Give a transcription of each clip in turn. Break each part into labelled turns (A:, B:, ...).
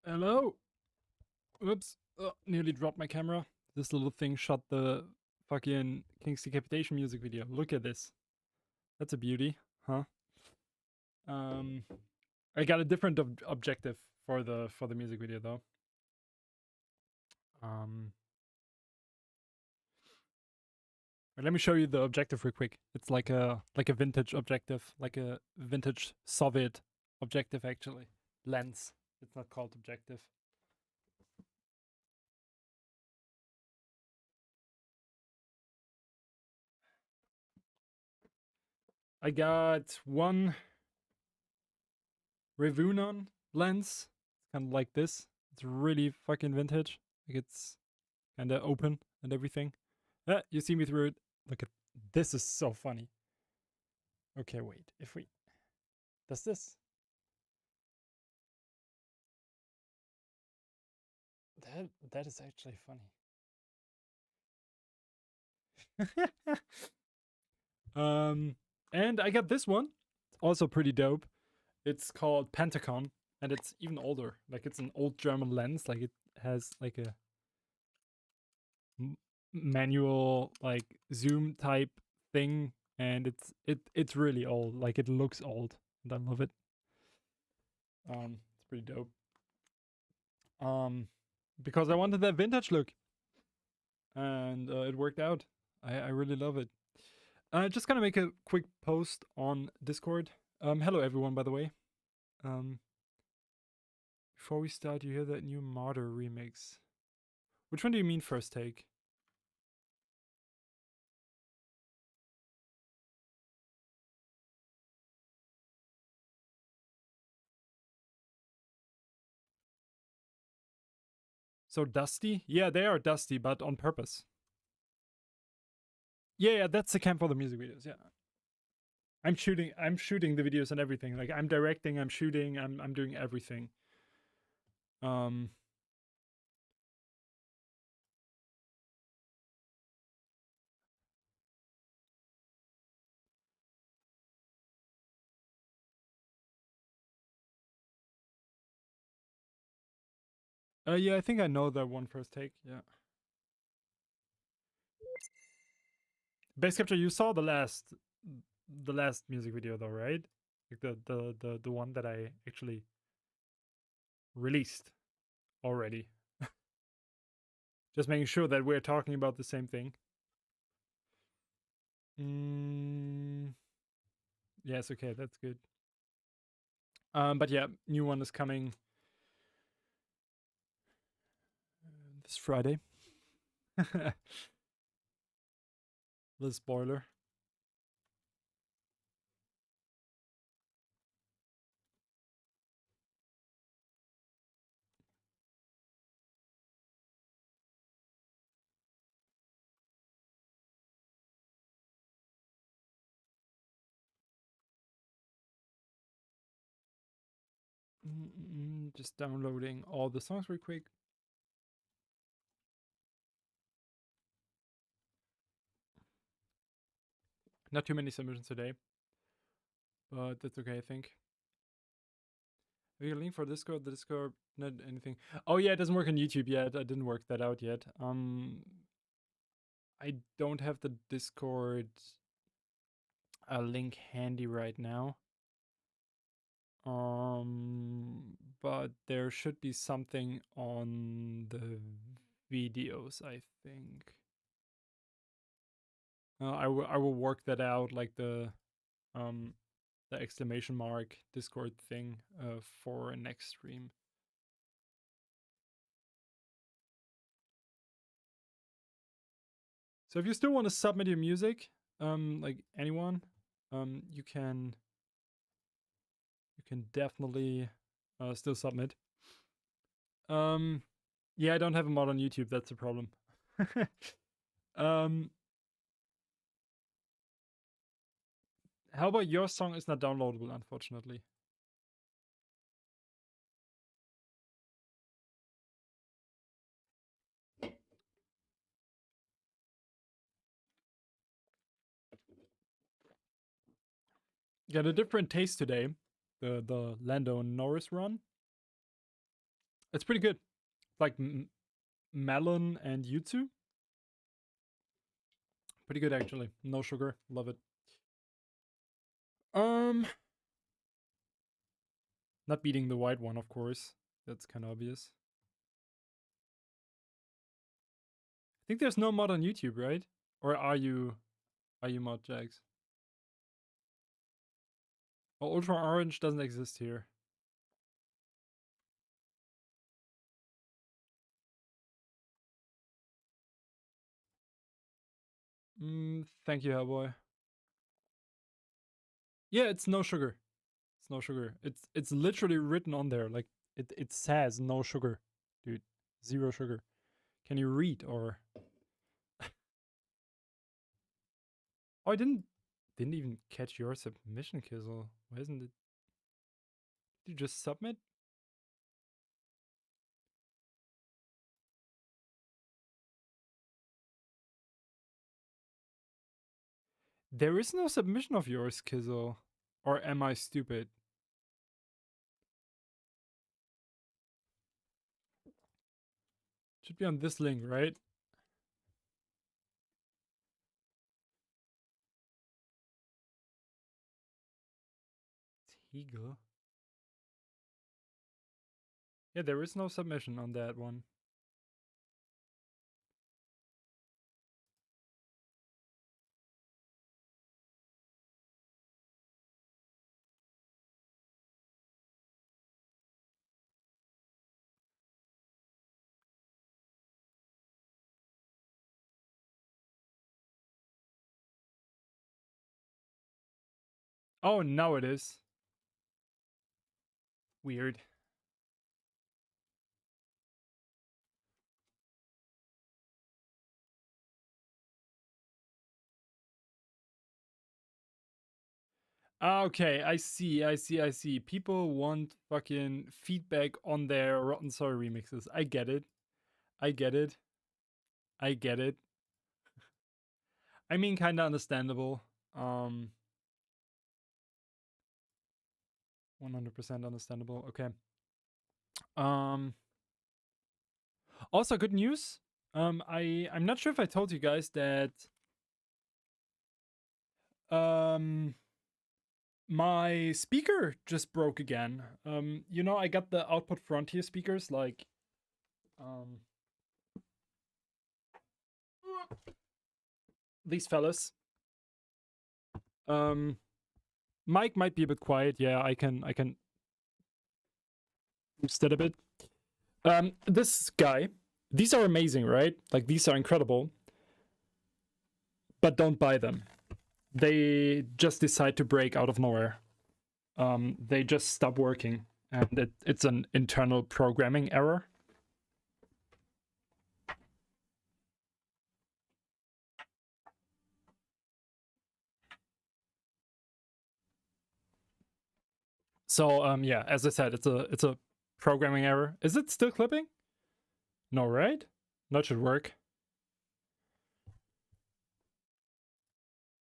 A: Hello. Oops. Nearly dropped my camera. This little thing shot the fucking King's Decapitation music video. Look at this. That's a beauty, huh? Um, I got a different objective for the music video though. Um, Let me show you the objective real quick. It's like a vintage objective, like a vintage Soviet objective actually. Lens. It's not called objective. I got one Revunon lens. It's kind of like this. It's really fucking vintage. Like it's kind of open and everything. You see me through it. Look at this. Is so funny. Okay, wait. If we does this, that is actually funny. And I got this one. It's also pretty dope. It's called Pentacon, and it's even older. Like it's an old German lens. Like it has like a manual like zoom type thing, and it's really old. Like it looks old, and I love it. It's pretty dope. Because I wanted that vintage look, and it worked out. I really love it. Just gonna make a quick post on Discord. Hello everyone, by the way. Before we start, you hear that new Martyr remix. Which one do you mean, First Take? So dusty? Yeah, they are dusty, but on purpose. Yeah, that's the cam for the music videos. Yeah, I'm shooting the videos and everything. Like I'm directing, I'm shooting, I'm doing everything. Um yeah, I think I know that one, First Take. Yeah. Base Capture, you saw the last music video though, right? Like the one that I actually released already. Just making sure that we're talking about the same thing. Yes, okay, that's good. But yeah, new one is coming this Friday. Little spoiler. Just downloading all the songs real quick. Not too many submissions today, but that's okay, I think. Have you a link for Discord? The Discord, not anything. Oh yeah, it doesn't work on YouTube yet. I didn't work that out yet. I don't have the Discord link handy right now. But there should be something on the videos, I think. I will work that out, like the exclamation mark Discord thing for next stream. So if you still want to submit your music, like anyone, you can definitely still submit. Yeah, I don't have a mod on YouTube. That's the problem. How about your song is not downloadable, unfortunately. Got a different taste today. The Lando Norris run. It's pretty good. Like melon and yuzu. Pretty good actually. No sugar. Love it. Not beating the white one, of course. That's kind of obvious. I think there's no mod on YouTube, right? Or are you mod Jags? Oh, Ultra Orange doesn't exist here. Thank you, Hellboy. Yeah, it's no sugar. It's no sugar. It's literally written on there. Like it says no sugar, dude. 0 sugar. Can you read or? Oh, I didn't even catch your submission, Kizzle. Why isn't it? Did you just submit? There is no submission of yours, Kizzle. Or am I stupid? Should be on this link, right? Teagle. Yeah, there is no submission on that one. Oh, now it is. Weird. Okay, I see. People want fucking feedback on their Rotten Soy remixes. I get it. I mean, kind of understandable. 100% understandable. Okay. Also good news. I'm not sure if I told you guys that my speaker just broke again. You know, I got the Output Frontier speakers, like these fellas. Mic might be a bit quiet. Yeah, I can boost it a bit. This guy, these are amazing, right? Like these are incredible. But don't buy them. They just decide to break out of nowhere. They just stop working, and it's an internal programming error. So yeah, as I said, it's a programming error. Is it still clipping? No, right? That should work.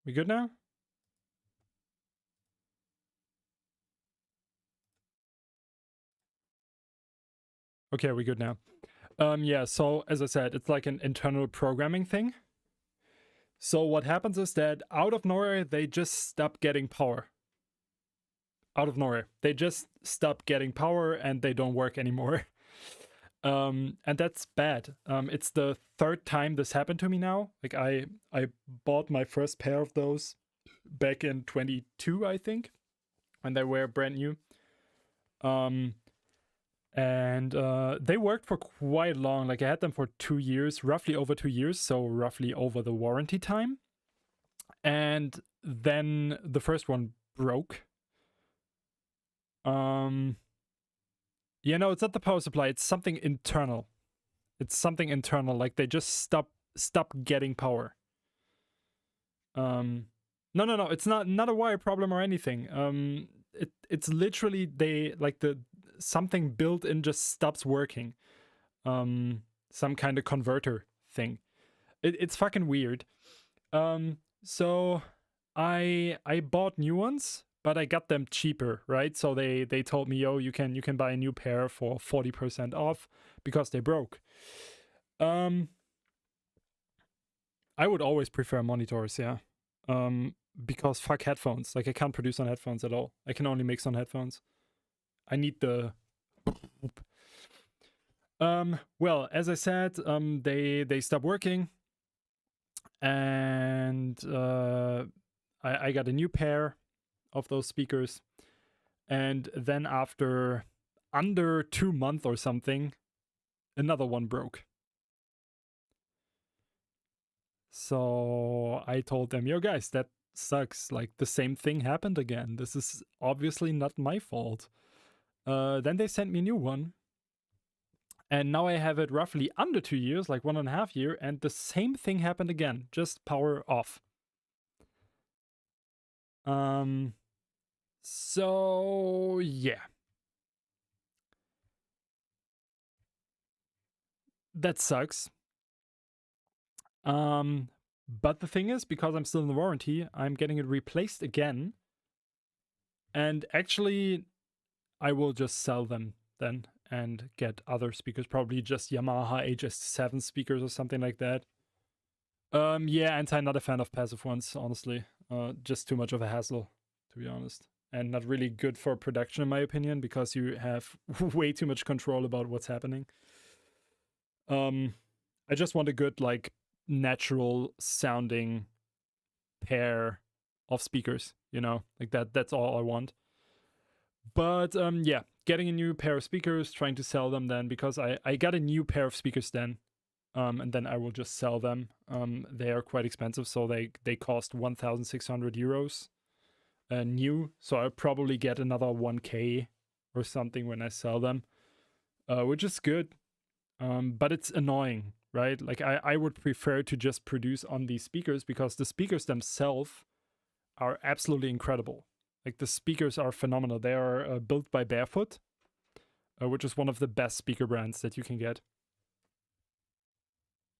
A: We good now? Okay, we good now. Yeah, so as I said, it's like an internal programming thing. So what happens is that out of nowhere, they just stop getting power. Out of nowhere. They just stop getting power and they don't work anymore. And that's bad. It's the 3rd time this happened to me now. Like I bought my first pair of those back in 22, I think, when they were brand new. And they worked for quite long. Like I had them for 2 years, roughly over 2 years, so roughly over the warranty time. And then the first one broke. Yeah, no, it's not the power supply. It's something internal. It's something internal. Like they just stop getting power. No. It's not a wire problem or anything. It's literally they like something built in just stops working. Some kind of converter thing. It's fucking weird. So I bought new ones, but I got them cheaper, right? So they told me, yo, you can buy a new pair for 40% off because they broke. I would always prefer monitors, yeah. Because fuck headphones. Like I can't produce on headphones at all. I can only mix on headphones. I need the well, as I said, they stopped working, and I got a new pair of those speakers, and then after under 2 months or something, another one broke. So I told them, yo guys, that sucks. Like the same thing happened again. This is obviously not my fault. Then they sent me a new one. And now I have it roughly under 2 years, like 1.5 years, and the same thing happened again, just power off. So yeah. That sucks. But the thing is, because I'm still in the warranty, I'm getting it replaced again. And actually, I will just sell them then and get other speakers, probably just Yamaha HS7 speakers or something like that. Yeah, and I'm not a fan of passive ones, honestly. Just too much of a hassle, to be honest. And not really good for production, in my opinion, because you have way too much control about what's happening. I just want a good, like, natural sounding pair of speakers, you know? Like that's all I want. But yeah, getting a new pair of speakers, trying to sell them then, because I got a new pair of speakers then. And then I will just sell them. They are quite expensive, so they cost 1,600 euros new. So I'll probably get another 1K or something when I sell them, which is good. But it's annoying, right? Like I would prefer to just produce on these speakers because the speakers themselves are absolutely incredible. Like the speakers are phenomenal. They are built by Barefoot, which is one of the best speaker brands that you can get.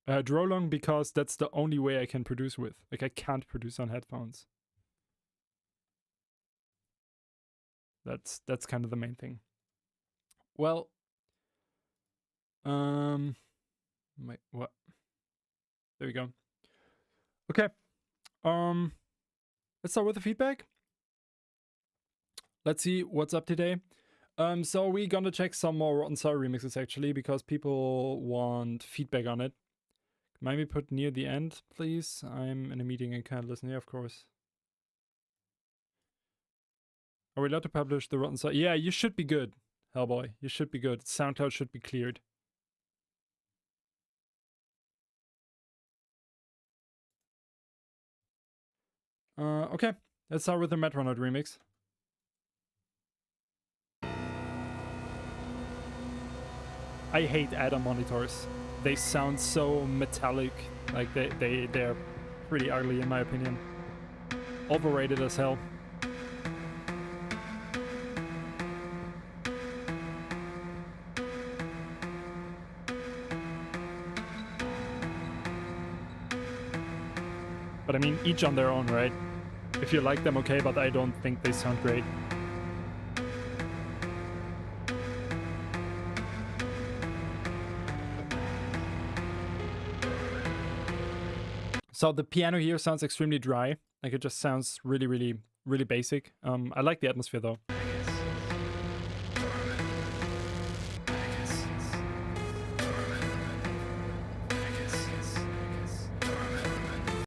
A: Drolong because that's the only way I can produce with. Like I can't produce on headphones. That's kind of the main thing. Well, what? There we go. Okay. Let's start with the feedback. Let's see what's up today. So we're gonna check some more Rotten Sour remixes actually because people want feedback on it. Maybe put near the end, please. I'm in a meeting and can't listen. Yeah, of course. Are we allowed to publish the Rotten Sour? Yeah, you should be good, Hellboy. You should be good. SoundCloud should be cleared. Okay, let's start with the Metronoid remix. I hate add-on monitors. They sound so metallic. Like they're pretty ugly in my opinion. Overrated as hell. But I mean, each on their own, right? If you like them, okay, but I don't think they sound great. So the piano here sounds extremely dry. Like it just sounds really, really, really basic. I like the atmosphere though.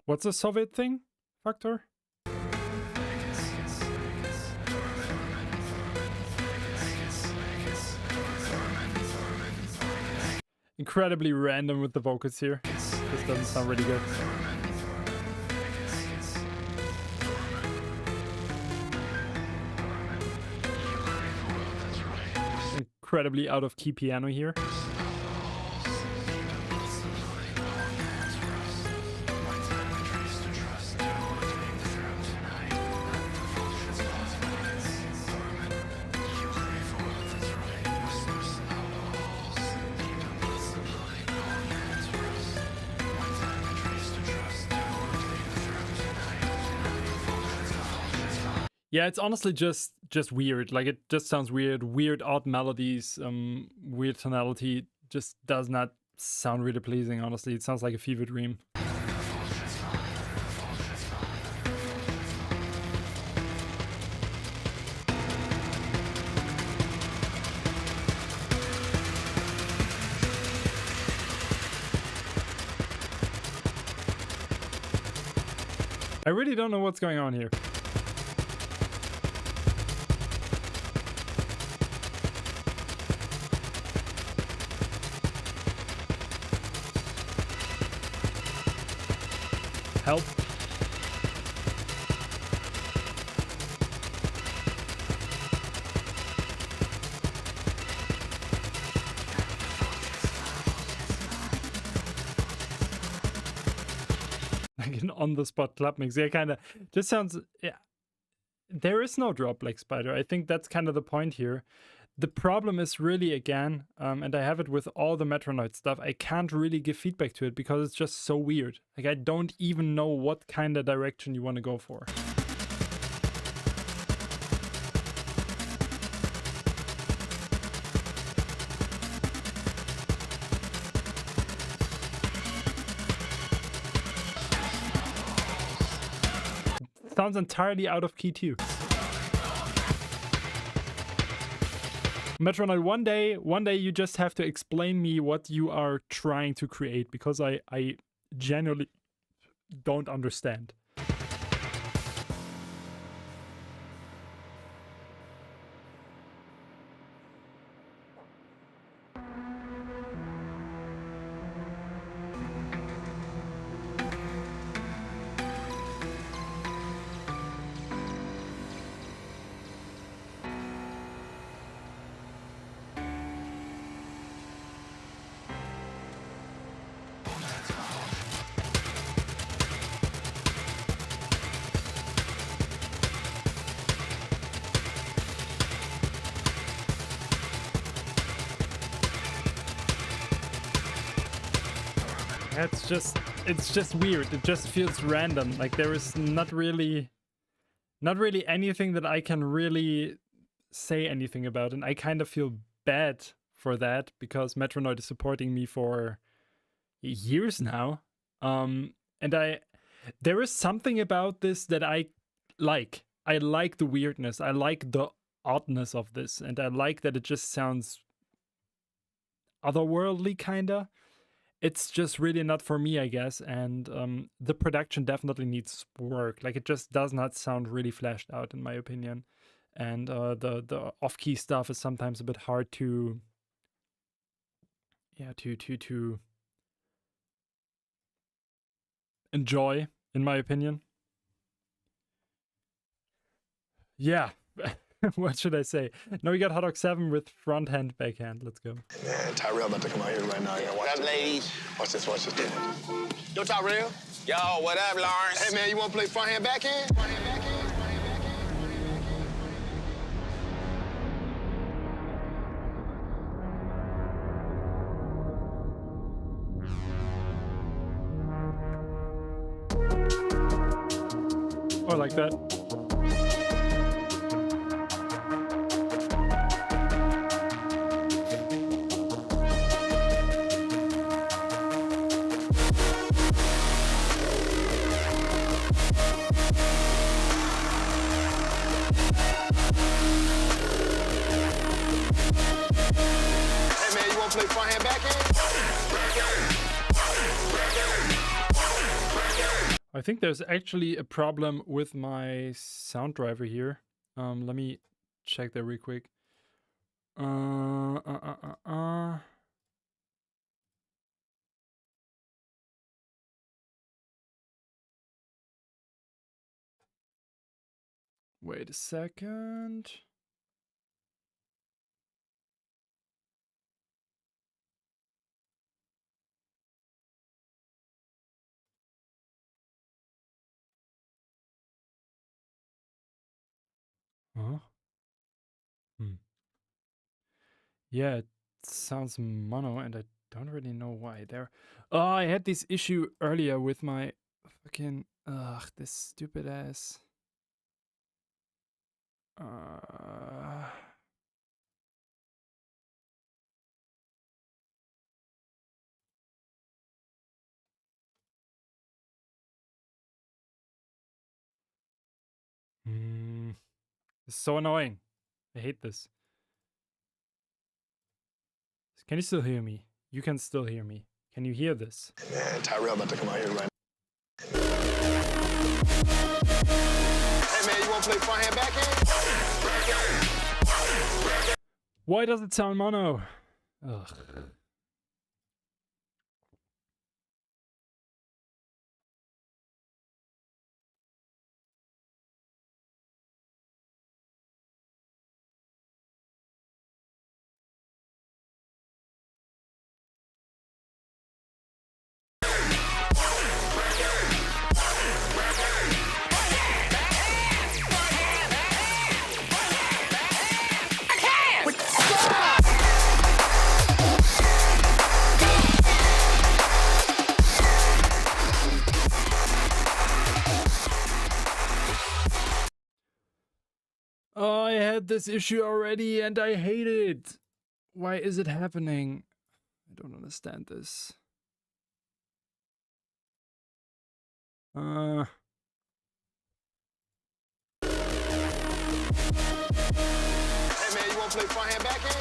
A: What's the Soviet thing, Factor? Incredibly random with the vocals here. This doesn't sound really good. Incredibly out of key piano here. Yeah, it's honestly just weird. Like, it just sounds weird. Weird, odd melodies, weird tonality. Just does not sound really pleasing, honestly. It sounds like a fever dream. I really don't know what's going on here. Help. Like an on-the-spot club mix. Yeah, kind of. Just sounds... Yeah. There is no drop, Black Spider. I think that's kind of the point here. The problem is really, again, and I have it with all the Metronoid stuff, I can't really give feedback to it because it's just so weird. Like, I don't even know what kind of direction you want to go for. Sounds entirely out of key too. Metronoid, one day you just have to explain me what you are trying to create, because I genuinely don't understand. It's just weird. It just feels random. Like, there is not really anything that I can really say anything about, and I kind of feel bad for that because Metronoid is supporting me for years now. And there is something about this that I like. I like the weirdness. I like the oddness of this, and I like that it just sounds otherworldly, kinda. It's just really not for me, I guess, and the production definitely needs work. Like, it just does not sound really fleshed out, in my opinion. And the off-key stuff is sometimes a bit hard to, yeah, to enjoy, in my opinion. Yeah. What should I say? Now we got Hot Dog 7 with front hand, backhand. Let's go.
B: Man, Tyrell about to come out here right now. Yeah,
C: What up, ladies?
B: Watch this, watch this.
C: Yo, Tyrell. Yo, what up, Lawrence?
B: Hey, man, you want to play front hand, backhand? Front hand, backhand? Front hand,
A: backhand? Oh, I like that.
B: Play front hand, backhand?
A: I think there's actually a problem with my sound driver here. Let me check that real quick. Wait a second. Huh? Yeah, it sounds mono, and I don't really know why. Oh, I had this issue earlier with my fucking this stupid ass It's so annoying. I hate this. Can you still hear me? You can still hear me. Can you hear this?
B: Man, Tyrell about to come out here right now. Hey man, you wanna play front hand back end?
A: Why does it sound mono? Ugh. Oh, I had this issue already and I hate it. Why is it happening? I don't understand this.
B: Hey man, you wanna play front hand back end?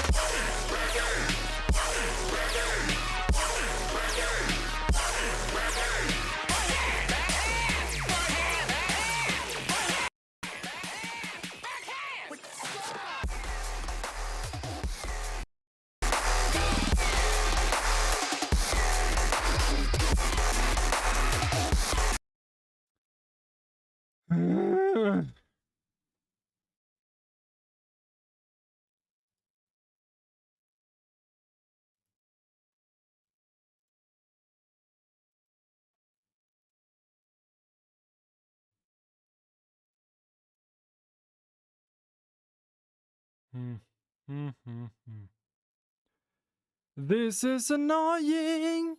A: This is annoying.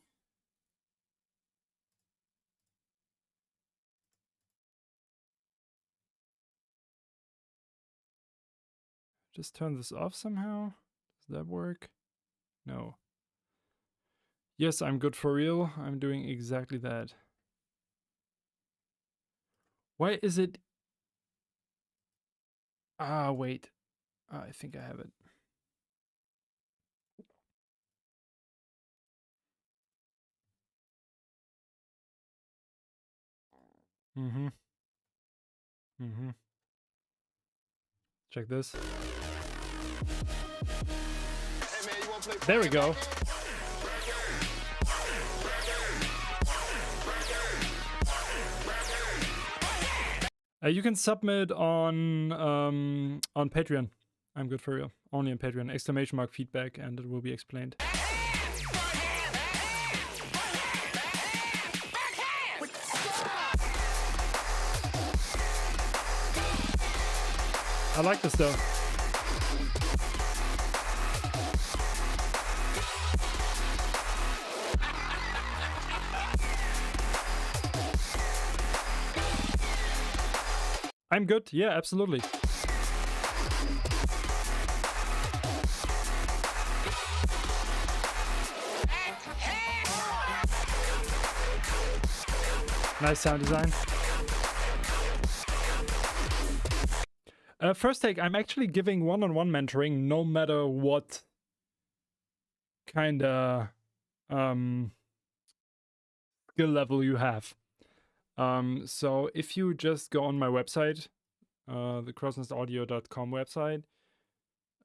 A: Just turn this off somehow. Does that work? No. Yes, I'm good for real. I'm doing exactly that. Why is it? Ah, wait. I think I have it. Check this.
B: Hey man, you wanna play front
A: There we
B: hand
A: go.
B: back end?
A: You can submit on Patreon. I'm good for real. Only on Patreon. Exclamation mark feedback, and it will be explained. I like this though. I'm good. Yeah, absolutely. Nice sound design. First take, I'm actually giving one-on-one mentoring no matter what kind of skill level you have. So if you just go on my website, the crossnestaudio.com website,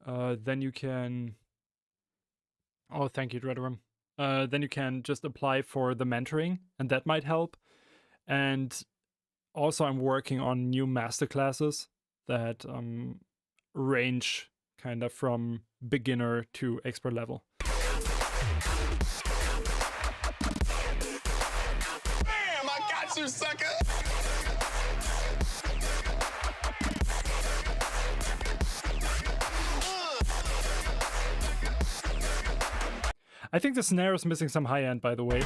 A: then you can... Oh, thank you, Dreadworm. Then you can just apply for the mentoring, and that might help. And also I'm working on new masterclasses that range kind of from beginner to expert level.
B: Damn, I got you, sucker!
A: I think the snare is missing some high end, by the way.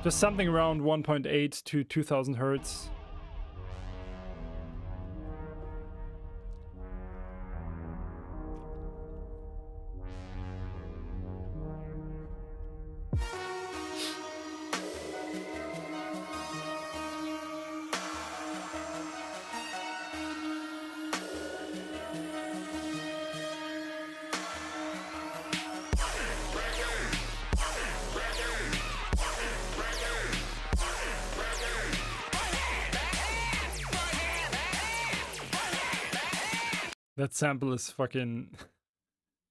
A: Just something around 1.8 to 2000 hertz. That sample is fucking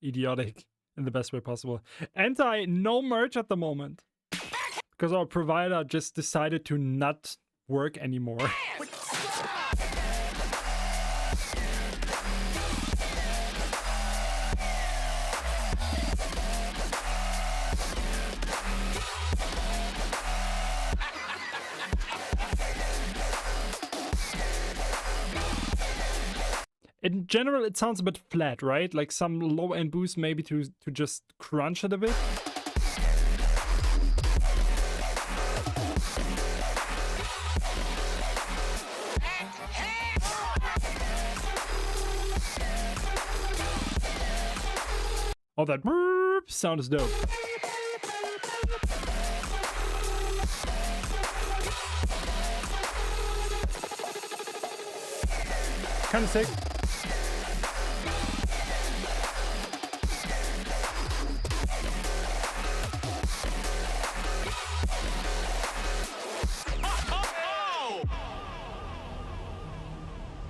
A: idiotic in the best way possible. No merch at the moment. Because our provider just decided to not work anymore. In general, it sounds a bit flat, right? Like some low-end boost maybe to just crunch it a bit. Oh, that burp sound is dope. Kind of sick.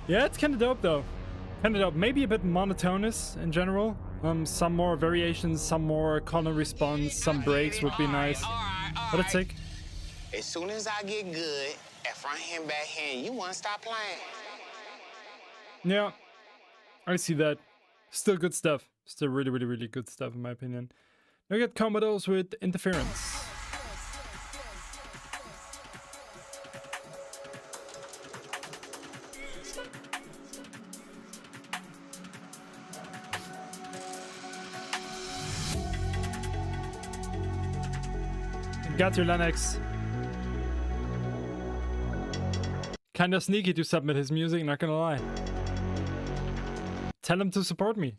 A: Yeah, it's kind of dope though. Kind of dope. Maybe a bit monotonous in general. Some more variations, some more color response, some breaks would be nice. But it's sick.
C: As soon as I get good at front hand, back hand, you want to stop playing.
A: Yeah, I see that. Still good stuff. Still really, really, really good stuff in my opinion. Now we get Commodores with Interference. Got your Lennox. Kinda sneaky to submit his music, not gonna lie. Tell him to support me.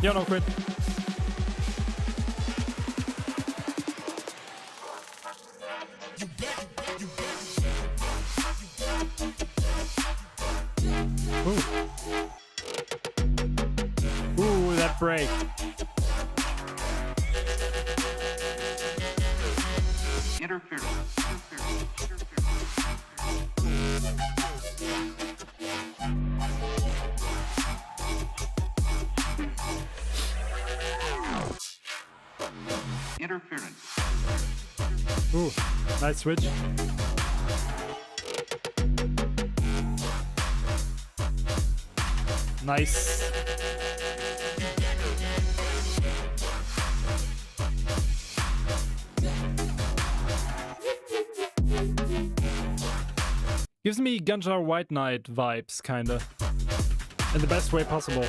A: Yeah, no quit. Ooh, that break.
D: Interference. Interference.
A: Ooh, nice switch. Nice. Gives me Gunjar White Knight vibes, kinda. In the best way possible.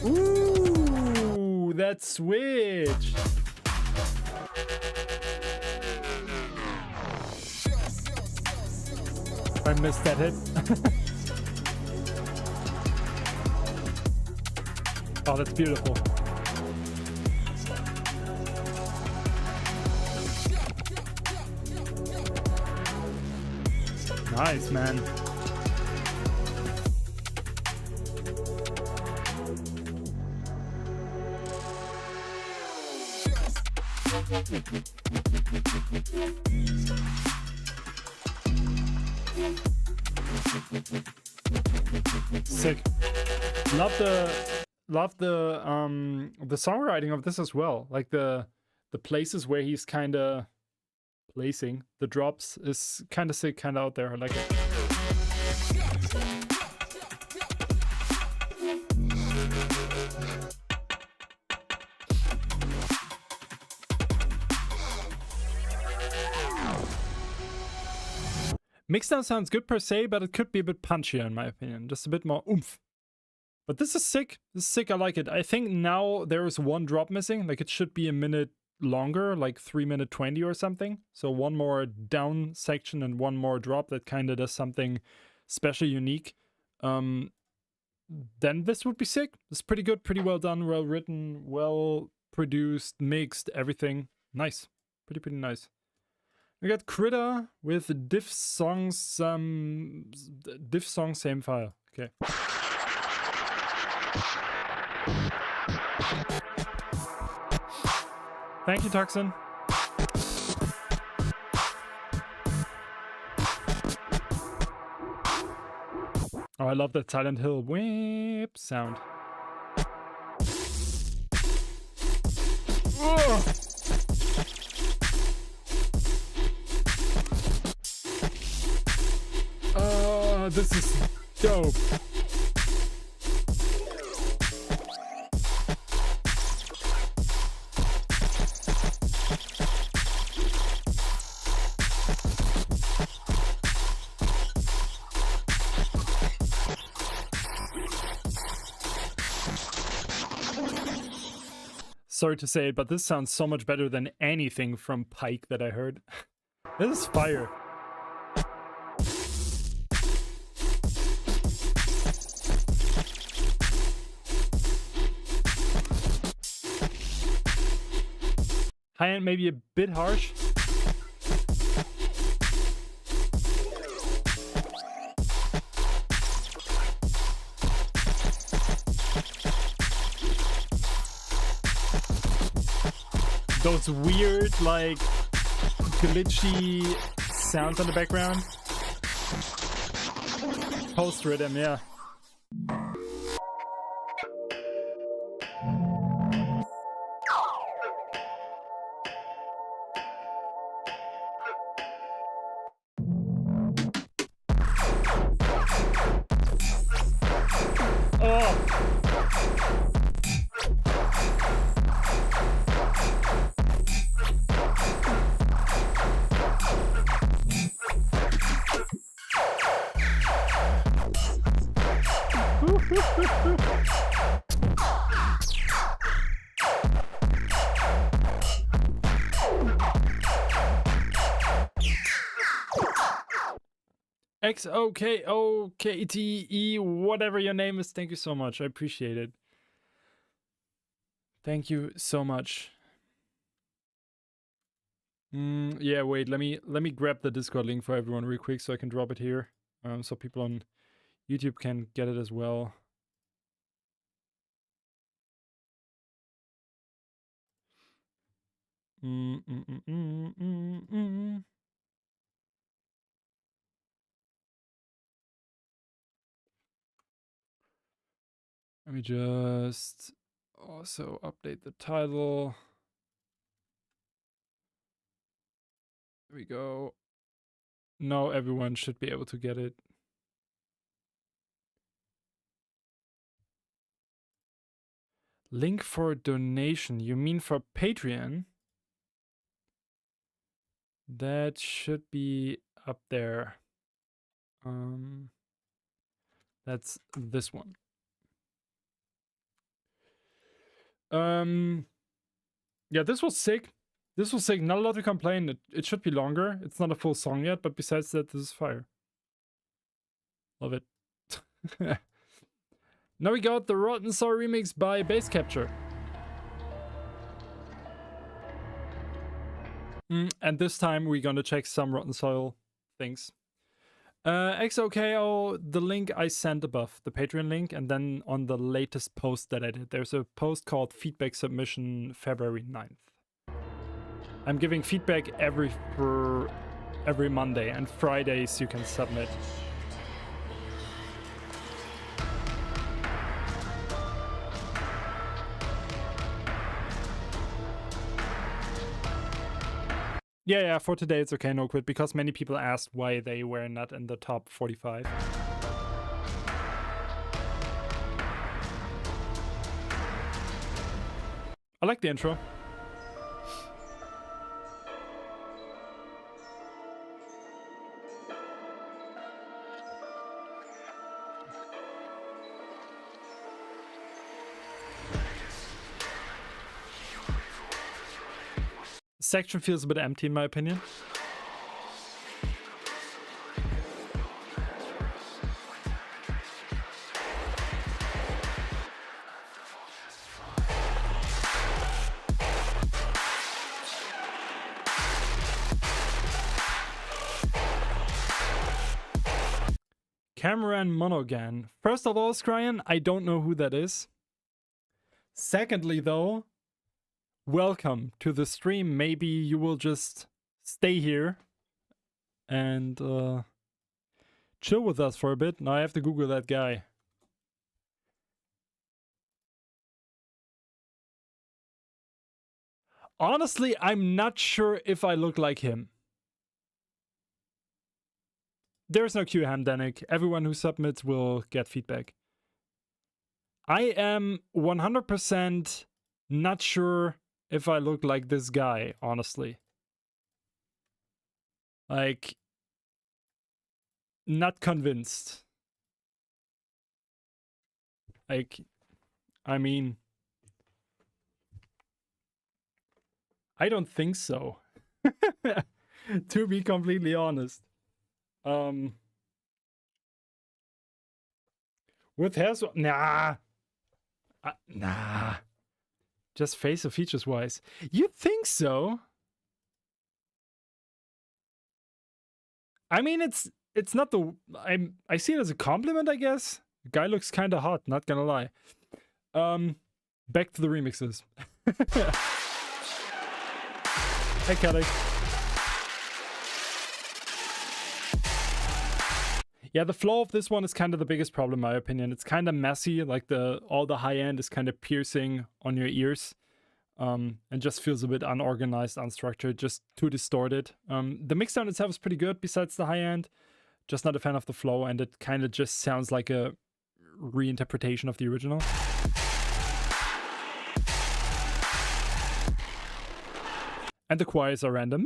A: Ooh, that switch. I missed that hit. Oh, that's beautiful. Nice, man. Sick. Love the songwriting of this as well. Like the places where he's kind of placing the drops is kind of sick, kind of out there. I like it. Mixdown sounds good per se, but it could be a bit punchier in my opinion. Just a bit more oomph. But this is sick. This is sick. I like it. I think now there is one drop missing. Like it should be a minute longer, like 3:20 or something. So one more down section and one more drop that kind of does something special, unique. Then this would be sick. It's pretty good, pretty well done, well written, well produced, mixed, everything. Nice. Pretty nice. We got Critter with diff songs, same file. Okay. Thank you, Toxin. Oh, I love that Silent Hill whip sound. Ugh. This is dope. Sorry to say it, but this sounds so much better than anything from Pike that I heard. This is fire. High end maybe a bit harsh. Those weird, like, glitchy sounds on the background. Post rhythm, yeah. XOKOKTE, whatever your name is, thank you so much. I appreciate it. Thank you so much. Yeah, wait, let me grab the Discord link for everyone real quick so I can drop it here. So people on YouTube can get it as well. Let me just also update the title. There we go. Now everyone should be able to get it. Link for donation. You mean for Patreon? That should be up there. That's this one. Yeah, this was sick. This was sick. Not a lot to complain. It should be longer. It's not a full song yet, but besides that, this is fire. Love it. Now we got the Rotten Soul remix by Bass Capture. And this time we're gonna check some Rotten Soul things. XOKO, the link I sent above, the Patreon link, and then on the latest post that I did, there's a post called Feedback Submission February 9th. I'm giving feedback every Monday, and Fridays you can submit. Yeah, for today it's okay, no quit, because many people asked why they were not in the top 45. I like the intro. Section feels a bit empty in my opinion. Cameron Monaghan. First of all, Scryan, I don't know who that is. Secondly, though, welcome to the stream. Maybe you will just stay here and chill with us for a bit. Now I have to Google that guy. Honestly, I'm not sure if I look like him. There's no Q, Hamdanic. Everyone who submits will get feedback. I am 100% not sure if I look like this guy, honestly. Like, not convinced. Like, I mean, I don't think so. To be completely honest. With hair swap? Nah. Nah. Just face or features wise. You think so? I mean, it's not the... I see it as a compliment, I guess. The guy looks kind of hot, not gonna lie. Back to the remixes. Hey, Kelly. Yeah, the flow of this one is kind of the biggest problem, in my opinion. It's kind of messy, like all the high end is kind of piercing on your ears, and just feels a bit unorganized, unstructured, just too distorted. The mixdown itself is pretty good besides the high end, just not a fan of the flow, and it kind of just sounds like a reinterpretation of the original. And the choirs are random.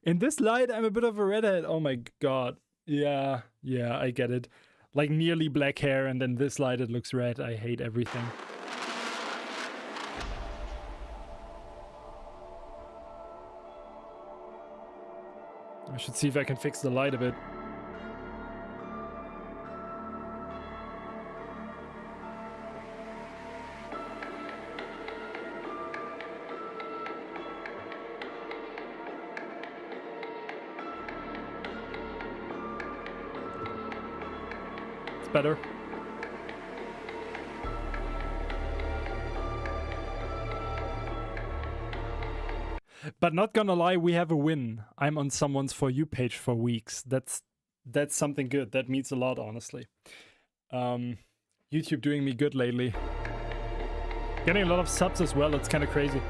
A: In this light, I'm a bit of a redhead. Oh my god. Yeah, I get it. Like nearly black hair, and then this light it looks red. I hate everything. I should see if I can fix the light a bit. Better. But not gonna lie, we have a win. I'm on someone's For You page for weeks. That's something good. That means a lot, honestly. YouTube doing me good lately. Getting a lot of subs as well. It's kind of crazy.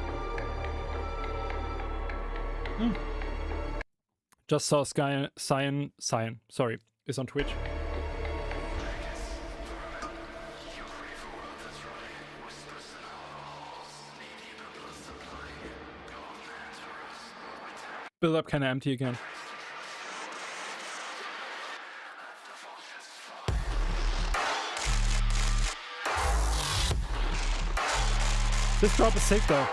A: Just saw Cyan, sorry, is on Twitch. Build up kind of empty again. This drop is sick though.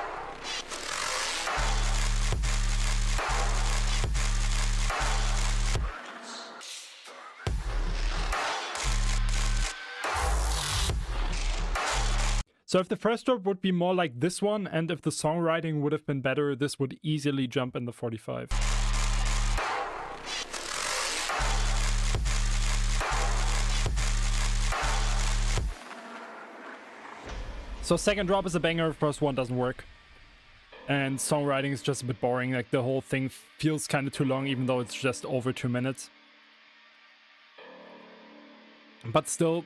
A: So if the first drop would be more like this one, and if the songwriting would have been better, this would easily jump in the 45. So second drop is a banger, first one doesn't work. And songwriting is just a bit boring, like the whole thing feels kind of too long, even though it's just over 2 minutes. But still,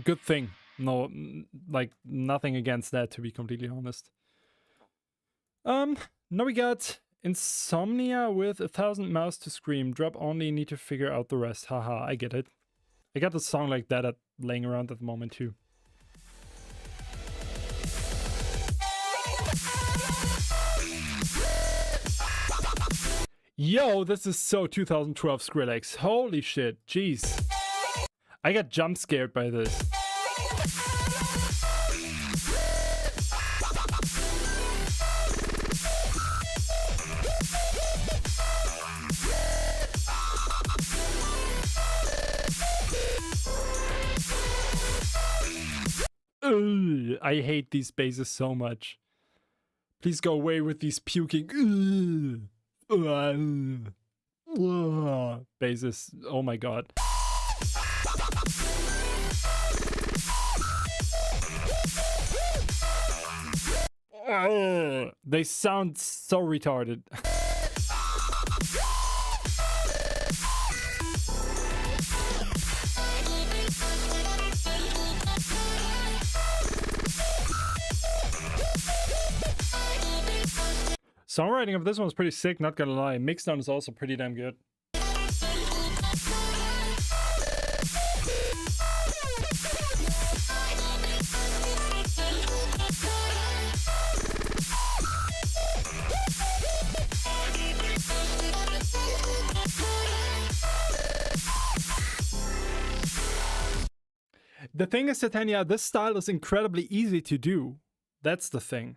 A: good thing. No, like, nothing against that, to be completely honest. Now we got Insomnia with 1,000 Mouths to Scream. Drop only, need to figure out the rest. Haha, I get it. I got a song like that laying around at the moment, too. Yo, this is so 2012 Skrillex. Holy shit, jeez. I got jump scared by this. I hate these basses so much. Please go away with these puking basses. Oh my god. They sound so retarded. Songwriting of this one was pretty sick, not gonna lie. Mixdown is also pretty damn good. The thing is, Titania, this style is incredibly easy to do. That's the thing.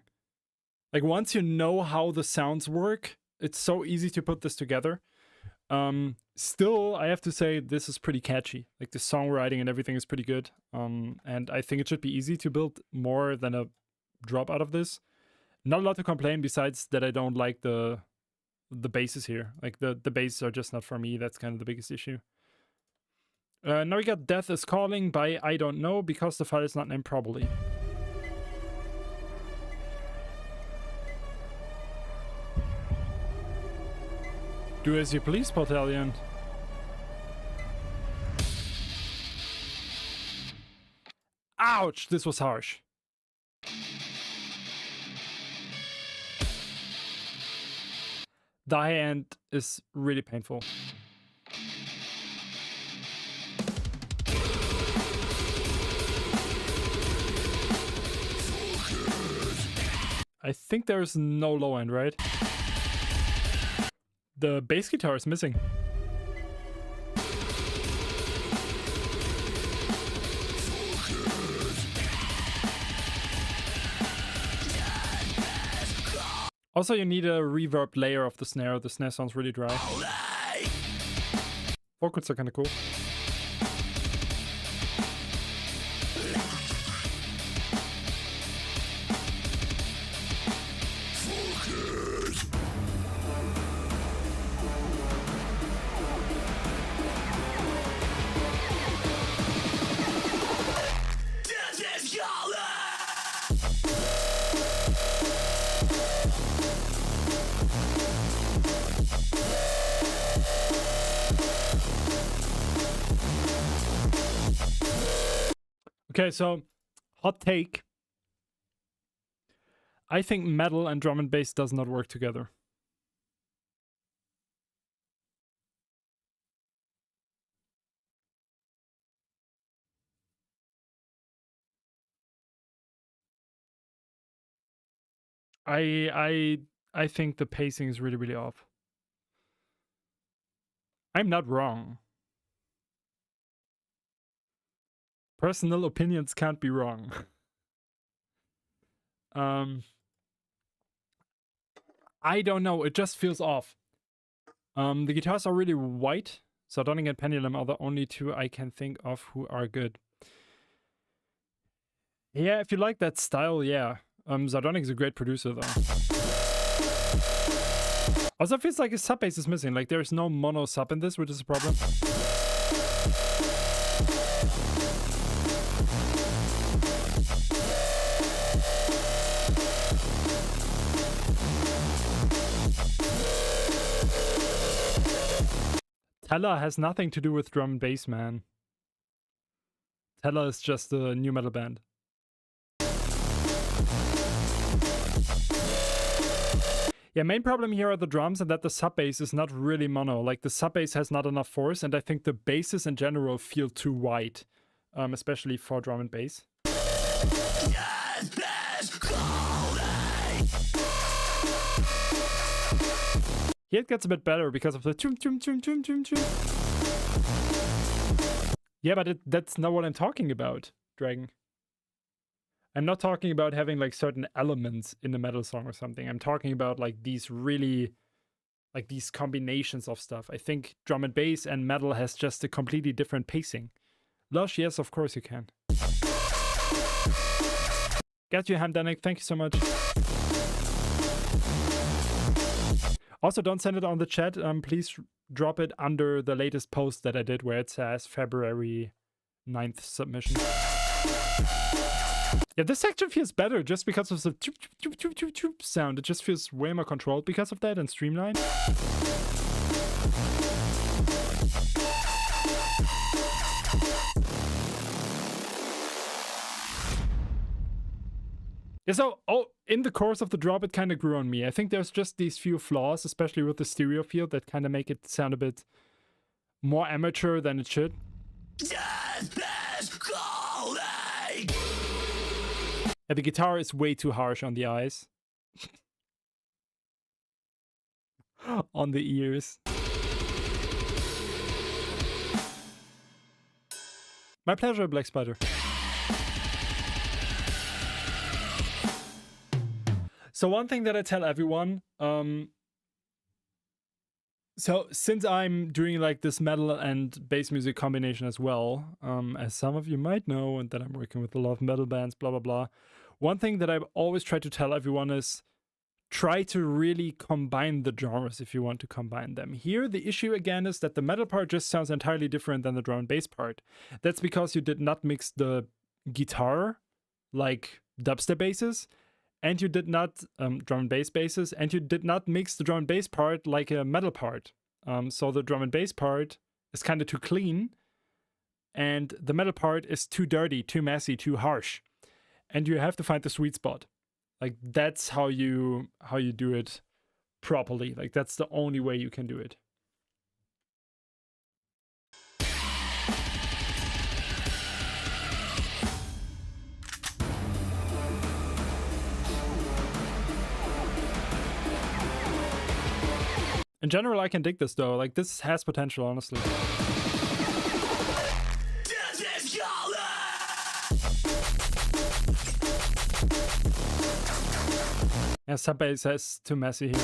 A: Like, once you know how the sounds work, it's so easy to put this together. Still, I have to say, this is pretty catchy. Like, the songwriting and everything is pretty good. And I think it should be easy to build more than a drop out of this. Not a lot to complain besides that I don't like the basses here. Like, the basses are just not for me. That's kind of the biggest issue. Now we got Death is Calling by I Don't Know because the file is not named properly. Do as you please, Portalion. Ouch! This was harsh. The high end is really painful. I think there's no low end, right? The bass guitar is missing. Also, you need a reverb layer of the snare. The snare sounds really dry. Vocals are kind of cool. Okay, so hot take. I think metal and drum and bass does not work together. I think the pacing is really, really off. I'm not wrong. Personal opinions can't be wrong. I don't know. It just feels off. The guitars are really white. Sardonic and Pendulum are the only two I can think of who are good. Yeah, if you like that style, yeah. Sardonic is a great producer, though. Also, it feels like his sub bass is missing. Like, there's no mono sub in this, which is a problem. Tella has nothing to do with drum and bass, man. Tella is just a new metal band. Yeah, main problem here are the drums and that the sub bass is not really mono. Like, the sub bass has not enough force, and I think the basses in general feel too wide, especially for drum and bass. Here it gets a bit better because of the toom toom toom toom toom toom. Yeah, but that's not what I'm talking about, Dragon. I'm not talking about having like certain elements in a metal song or something. I'm talking about like these really, like these combinations of stuff. I think drum and bass and metal has just a completely different pacing. Lush, yes, of course you can. Get you, Hamdanik, thank you so much. Also, don't send it on the chat. Please drop it under the latest post that I did where it says February 9th submission. Yeah, this section feels better just because of the choop, choop, choop, choop, choop sound. It just feels way more controlled because of that and streamlined. Yeah, so in the course of the drop, it kind of grew on me. I think there's just these few flaws, especially with the stereo field, that kind of make it sound a bit more amateur than it should. Yeah, the guitar is way too harsh on the eyes. On the ears. My pleasure, Black Spider. So one thing that I tell everyone, so since I'm doing like this metal and bass music combination as well, as some of you might know, and that I'm working with a lot of metal bands, blah, blah, blah. One thing that I've always tried to tell everyone is try to really combine the genres if you want to combine them. Here, the issue again is that the metal part just sounds entirely different than the drum and bass part. That's because you did not mix the guitar like dubstep basses, and you did not drum and bass basses, and you did not mix the drum and bass part like a metal part. So the drum and bass part is kind of too clean, and the metal part is too dirty, too messy, too harsh. And you have to find the sweet spot. Like that's how you do it properly. Like that's the only way you can do it. In general, I can dig this though. Like this has potential, honestly. Yeah, sub bass is too messy here.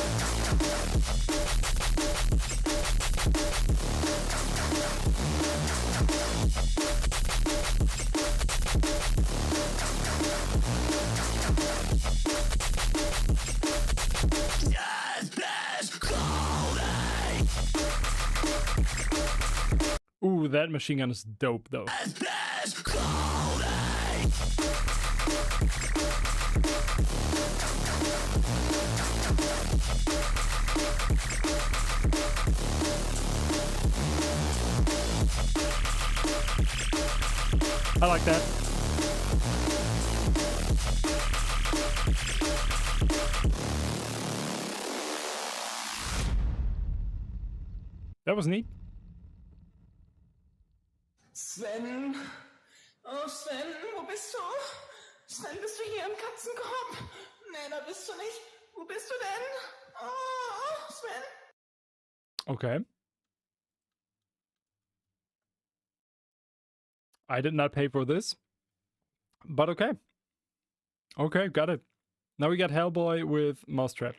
A: Ooh, that machine gun is dope though. I like that. That was neat.
E: Sven? Oh, Sven, wo bist du? Sven, bist du hier im Katzenkorb? Nee, da bist du nicht. Wo bist du denn? Oh, Sven?
A: Okay. I did not pay for this, but okay. Okay, got it. Now we got Hellboy with Mousetrap.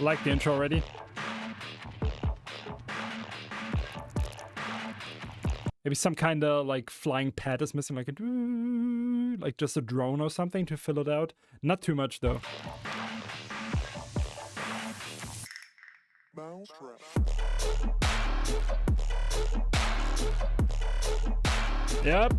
A: Like the intro already. Maybe some kind of like flying pad is missing, like like just a drone or something to fill it out. Not too much though. Yep.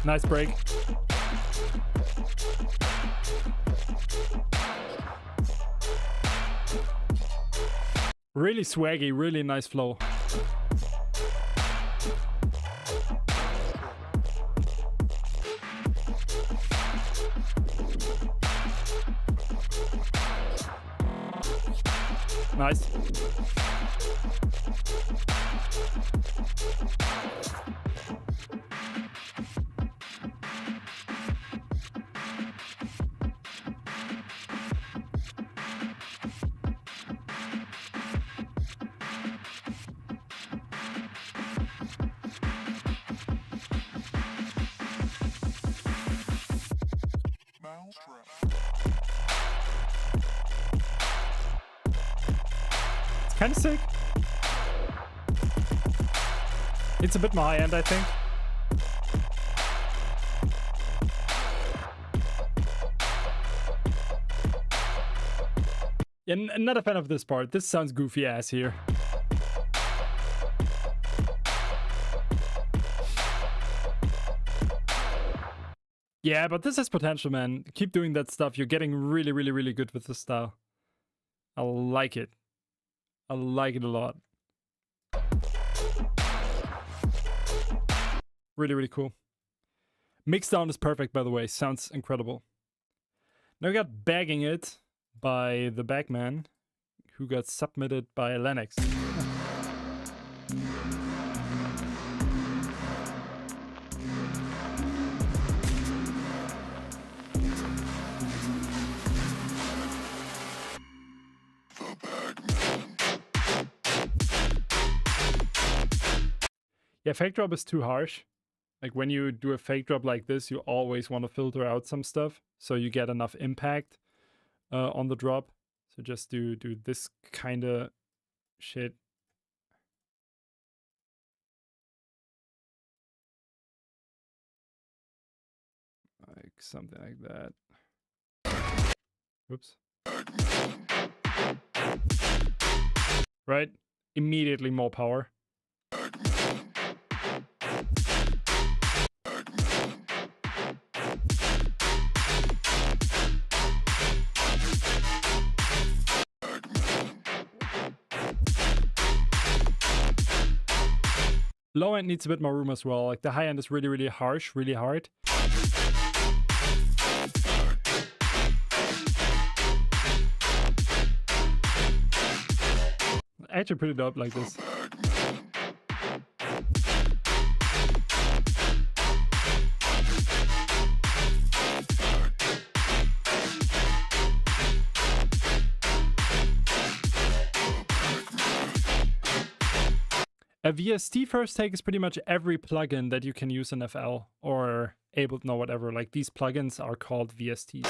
A: Nice break. Really swaggy, really nice flow. Nice. Kinda sick. It's a bit more high-end, I think. Yeah, not a fan of this part. This sounds goofy ass here. Yeah, but this has potential, man. Keep doing that stuff. You're getting really, really, really good with this style. I like it. I like it a lot. Really, really cool. Mixdown is perfect, by the way. Sounds incredible. Now we got Bagging It by the Bagman, who got submitted by Lennox. Yeah, fake drop is too harsh. Like when you do a fake drop like this, you always want to filter out some stuff so you get enough impact on the drop. So just do this kind of shit. Like something like that. Oops. Right? Immediately more power. Low end needs a bit more room as well. Like the high end is really, really harsh, really hard. Actually pretty dope like this. A VST first take is pretty much every plugin that you can use in FL or Ableton or whatever. Like these plugins are called VSTs.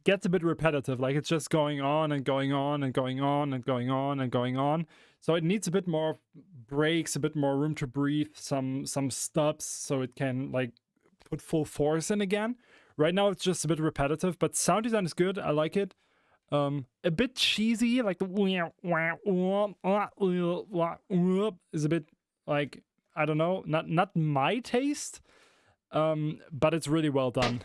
A: Gets a bit repetitive, like it's just going on and going on and going on and going on and going on. So it needs a bit more breaks, a bit more room to breathe, some stops so it can like put full force in again. Right now it's just a bit repetitive, but sound design is good. I like it. A bit cheesy, like the is a bit like, I don't know, not my taste, but it's really well done.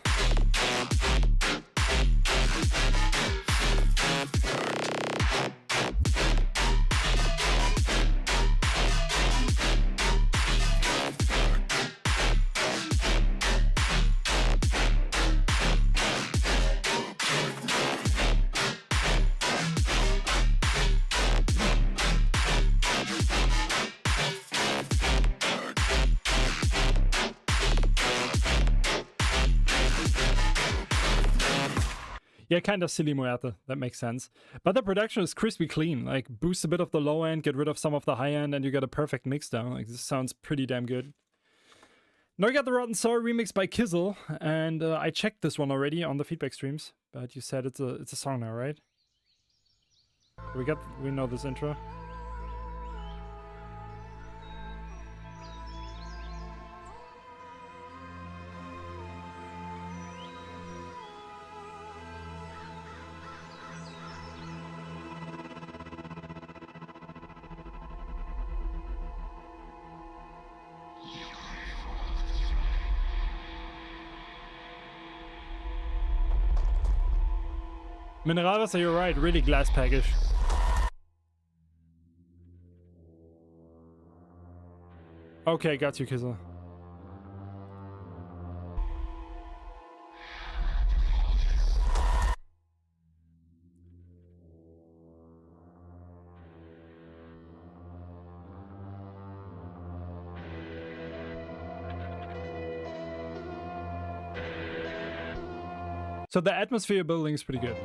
A: Yeah, kind of silly Muerte. That makes sense. But the production is crispy clean. Like, boost a bit of the low end, get rid of some of the high end, and you get a perfect mix down. Like, this sounds pretty damn good. Now we got the Rotten Sour remix by Kizzle, and I checked this one already on the feedback streams. But you said it's a song now, right? We know this intro. Mineralwasser, you're right, really glass package. Okay, got you, Kizzle. So the atmosphere building is pretty good.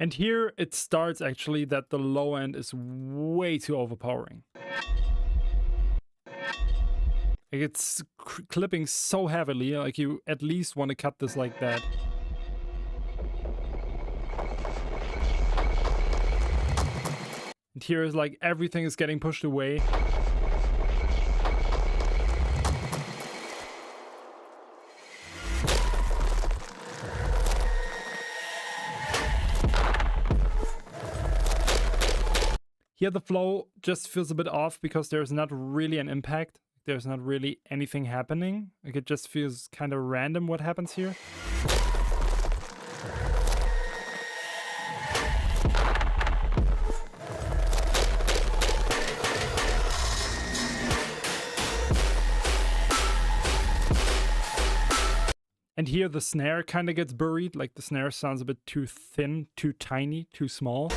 A: And here it starts actually that the low end is way too overpowering. Like it's clipping so heavily, like you at least want to cut this like that. And here is like everything is getting pushed away. Here the flow just feels a bit off because there's not really an impact. There's not really anything happening. Like it just feels kind of random what happens here. And here the snare kind of gets buried. Like the snare sounds a bit too thin, too tiny, too small.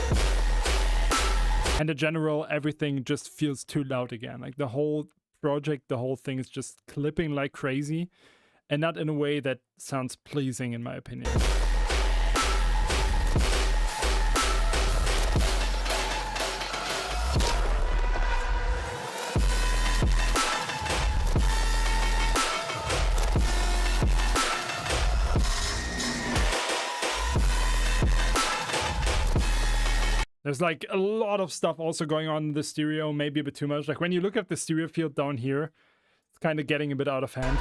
A: And in general, everything just feels too loud again. Like the whole project, the whole thing is just clipping like crazy, and not in a way that sounds pleasing in my opinion. There's like a lot of stuff also going on in the stereo, maybe a bit too much. Like when you look at the stereo field down here, it's kind of getting a bit out of hand.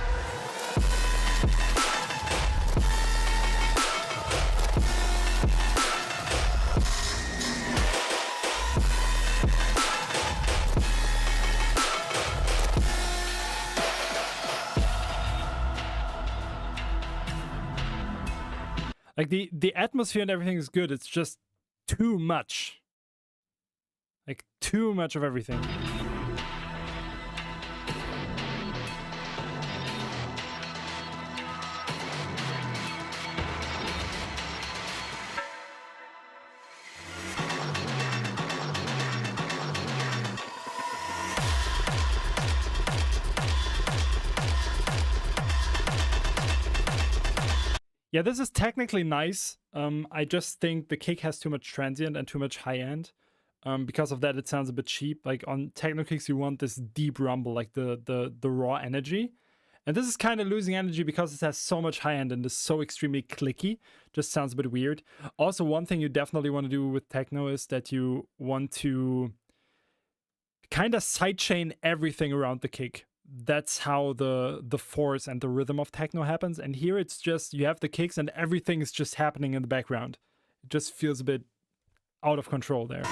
A: Like the atmosphere and everything is good, it's just too much. Like too much of everything. Yeah, this is technically nice. I just think the kick has too much transient and too much high end. Because of that, it sounds a bit cheap. Like on techno kicks, you want this deep rumble, like the raw energy. And this is kind of losing energy because it has so much high end and is so extremely clicky. Just sounds a bit weird. Also, one thing you definitely want to do with techno is that you want to kind of sidechain everything around the kick. That's how the force and the rhythm of techno happens. And here it's just, you have the kicks and everything is just happening in the background. It just feels a bit out of control there.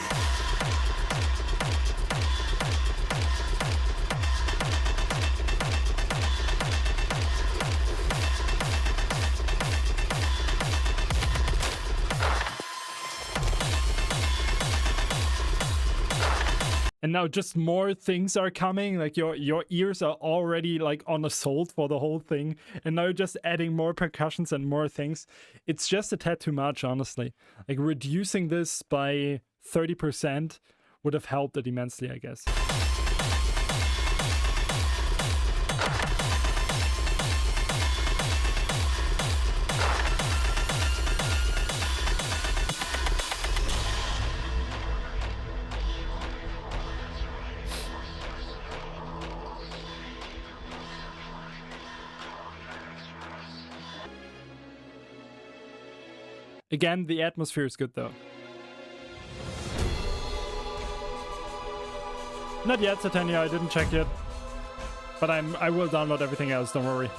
A: And now just more things are coming, like your ears are already like on assault for the whole thing. And now you're just adding more percussions and more things. It's just a tad too much, honestly. Like reducing this by 30% would have helped it immensely, I guess. Again, the atmosphere is good though. Not yet, Satania, I didn't check yet. But I will download everything else, don't worry.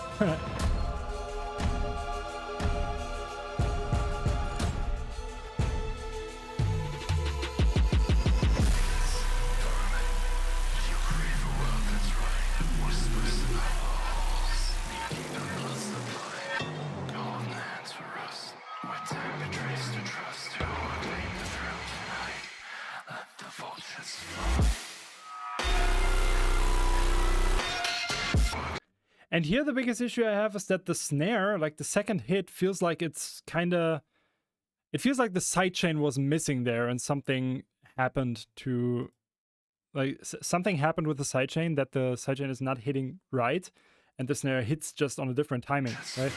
A: And here the biggest issue I have is that the snare, like the second hit, feels like it's kind of... It feels like the sidechain was missing there and something happened to... Like, something happened with the sidechain that the sidechain is not hitting right, and the snare hits just on a different timing, right?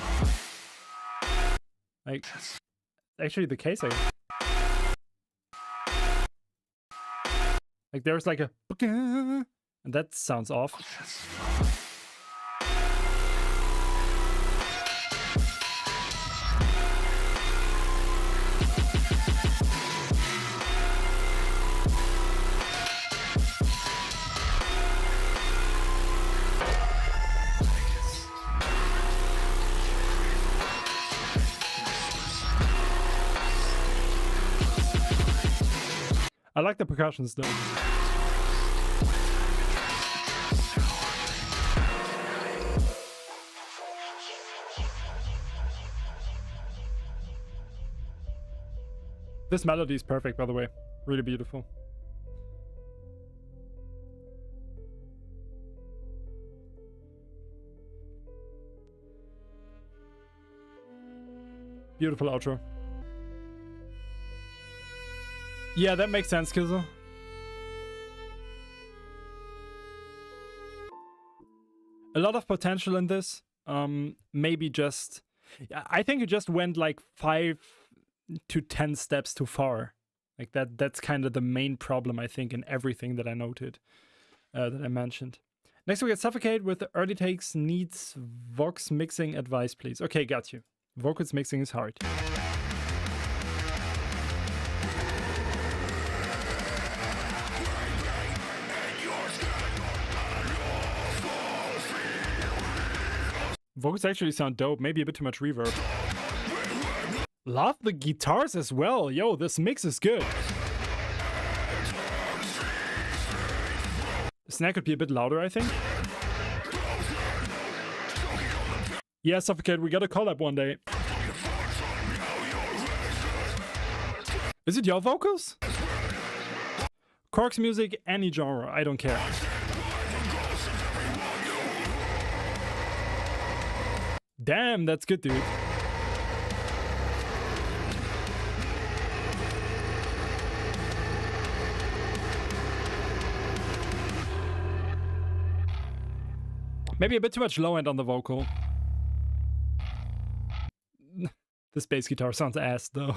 A: Like, actually the case, I guess. Like there's like a and that sounds off. I like the percussions though. This melody is perfect, by the way. Really beautiful. Beautiful outro. Yeah, that makes sense, Kizzle. A lot of potential in this. Maybe just... I think you just went like 5 to 10 steps too far. Like that's kind of the main problem, I think, in everything that I noted, that I mentioned. Next we get Suffocate with the early takes needs Vox mixing advice, please. Okay, got you. Vocals mixing is hard. Vocals actually sound dope, maybe a bit too much reverb. Love the guitars as well. Yo, this mix is good. The snare could be a bit louder, I think. Yeah, Suffocate, we gotta collab one day. Is it your vocals? Korg's music, any genre, I don't care. Damn, that's good, dude. Maybe a bit too much low end on the vocal. This bass guitar sounds ass, though.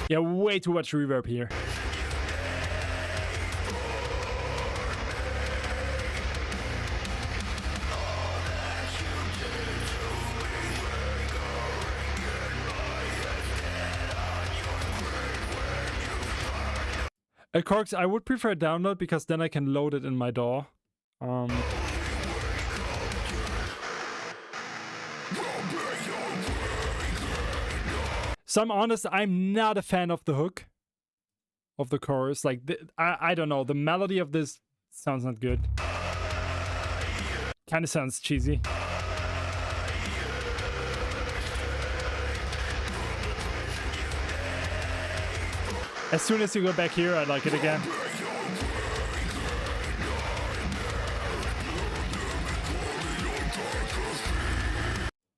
A: Yeah, way too much reverb here. At Korgs, I would prefer download because then I can load it in my DAW. So I'm honest, I'm not a fan of the hook of the chorus. Like, I don't know, the melody of this sounds not good. Kind of sounds cheesy. As soon as you go back here, I like it again.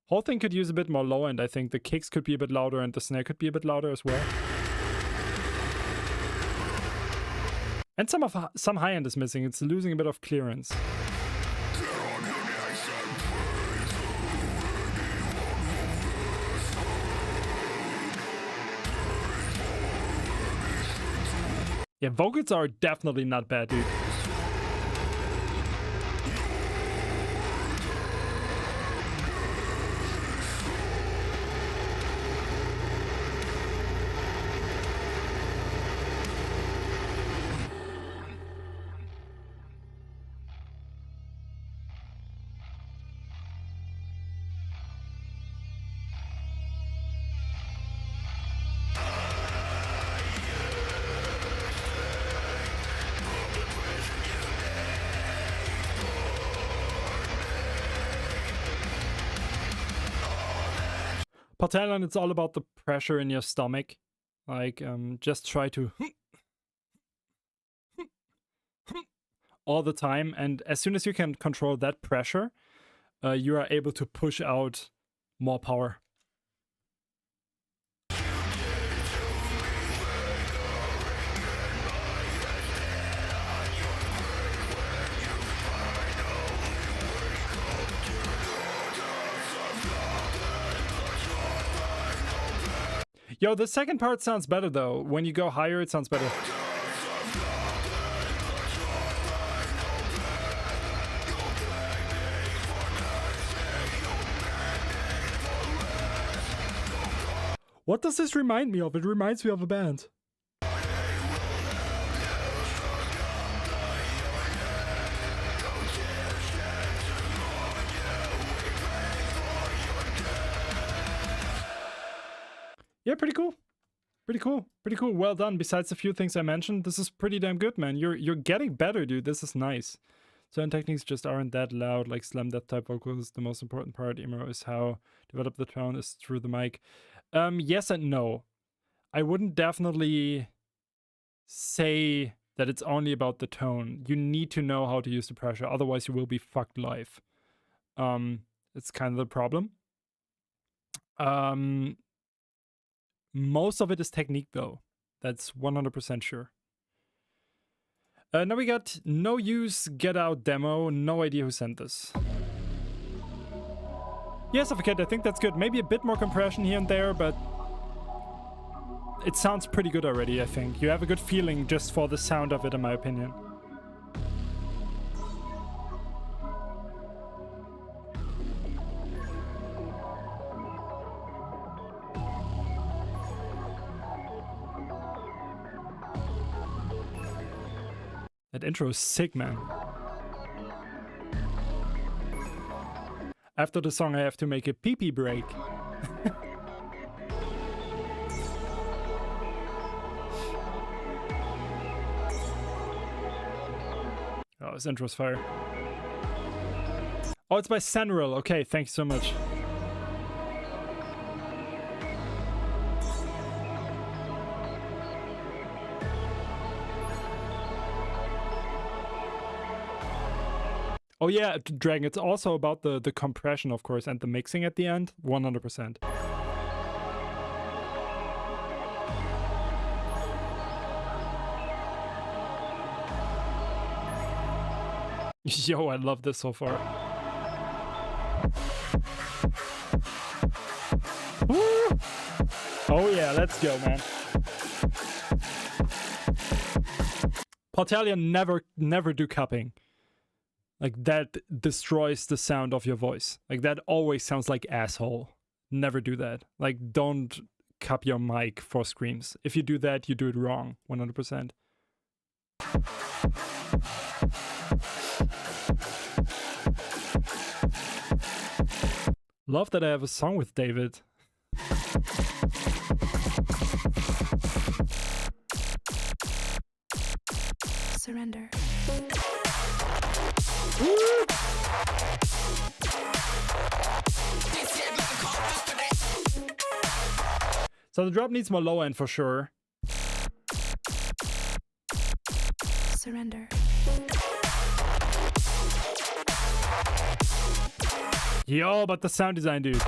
A: Whole thing could use a bit more low end, I think. The kicks could be a bit louder and the snare could be a bit louder as well. And some high end is missing. It's losing a bit of clearance. Yeah, vocals are definitely not bad, dude. Talon, it's all about the pressure in your stomach. Like, just try to all the time, and as soon as you can control that pressure, you are able to push out more power. Yo, the second part sounds better though. When you go higher, it sounds better. What does this remind me of? It reminds me of a band. Yeah, pretty cool. Pretty cool. Pretty cool. Well done. Besides the few things I mentioned, this is pretty damn good, man. You're getting better, dude. This is nice. Certain techniques just aren't that loud, like slam death type vocals. The most important part, emo, is how develop the tone is through the mic. Yes and no. I wouldn't definitely say that it's only about the tone. You need to know how to use the pressure, otherwise you will be fucked live. It's kind of the problem. Most of it is technique though. That's 100% sure. Now we got No Use Get Out demo. No idea who sent this. Yes, okay, I think that's good. Maybe a bit more compression here and there, but it sounds pretty good already, I think. You have a good feeling just for the sound of it, in my opinion. That intro is sick, man. After the song, I have to make a pee-pee break. Oh, this intro's fire. Oh, it's by Senril. Okay, thank you so much. Oh yeah, Dragon, it's also about the compression, of course, and the mixing at the end, 100%. Yo, I love this so far. Woo! Oh yeah, let's go, man. Portalia never do cupping. Like, that destroys the sound of your voice. Like, that always sounds like asshole. Never do that. Like, don't cup your mic for screams. If you do that, you do it wrong, 100%. Love that I have a song with David.
F: Surrender.
A: So the drop needs more low end for sure.
F: Surrender.
A: Yo, but the sound design, dude.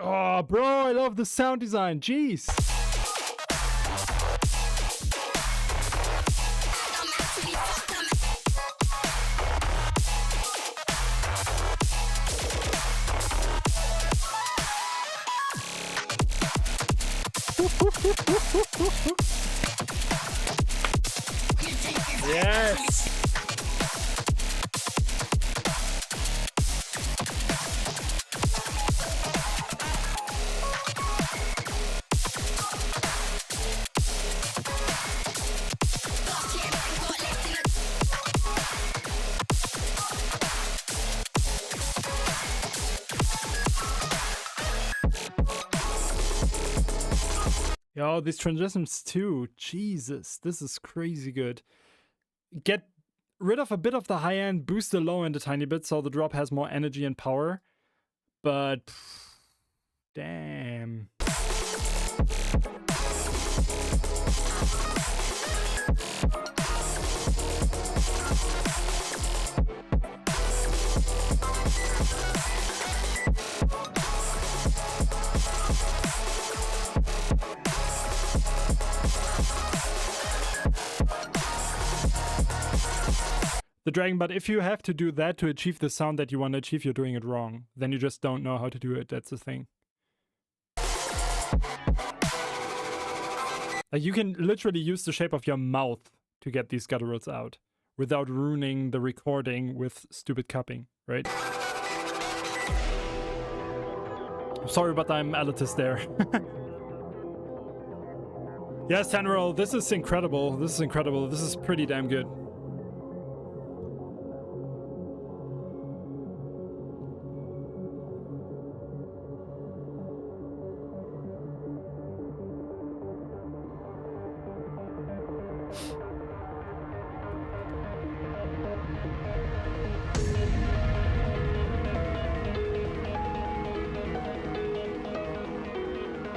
A: Oh, bro, I love the sound design. Jeez. Yes. Yo, these transitions too. Jesus, this is crazy good. Get rid of a bit of the high end, boost the low end a tiny bit so the drop has more energy and power. But damn. Dragon, but if you have to do that to achieve the sound that you want to achieve, you're doing it wrong. Then you just don't know how to do it. That's the thing. Like, you can literally use the shape of your mouth to get these gutturals out without ruining the recording with stupid cupping, right? Sorry, but I'm elitist there. Yes, Tenroll, this is incredible. This is incredible. This is pretty damn good.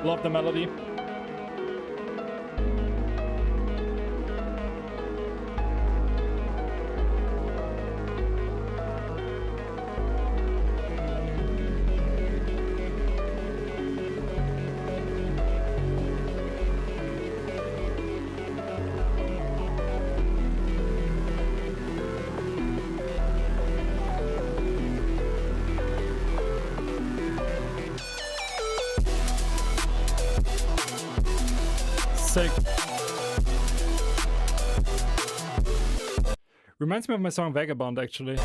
A: Love the melody. Sick. Reminds me of my song Vagabond, actually.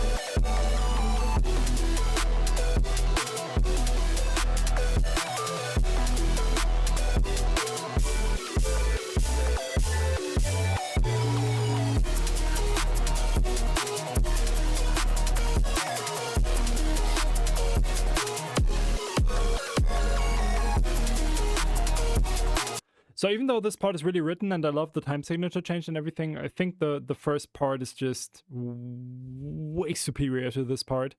A: So even though this part is really written and I love the time signature change and everything, I think the first part is just way superior to this part.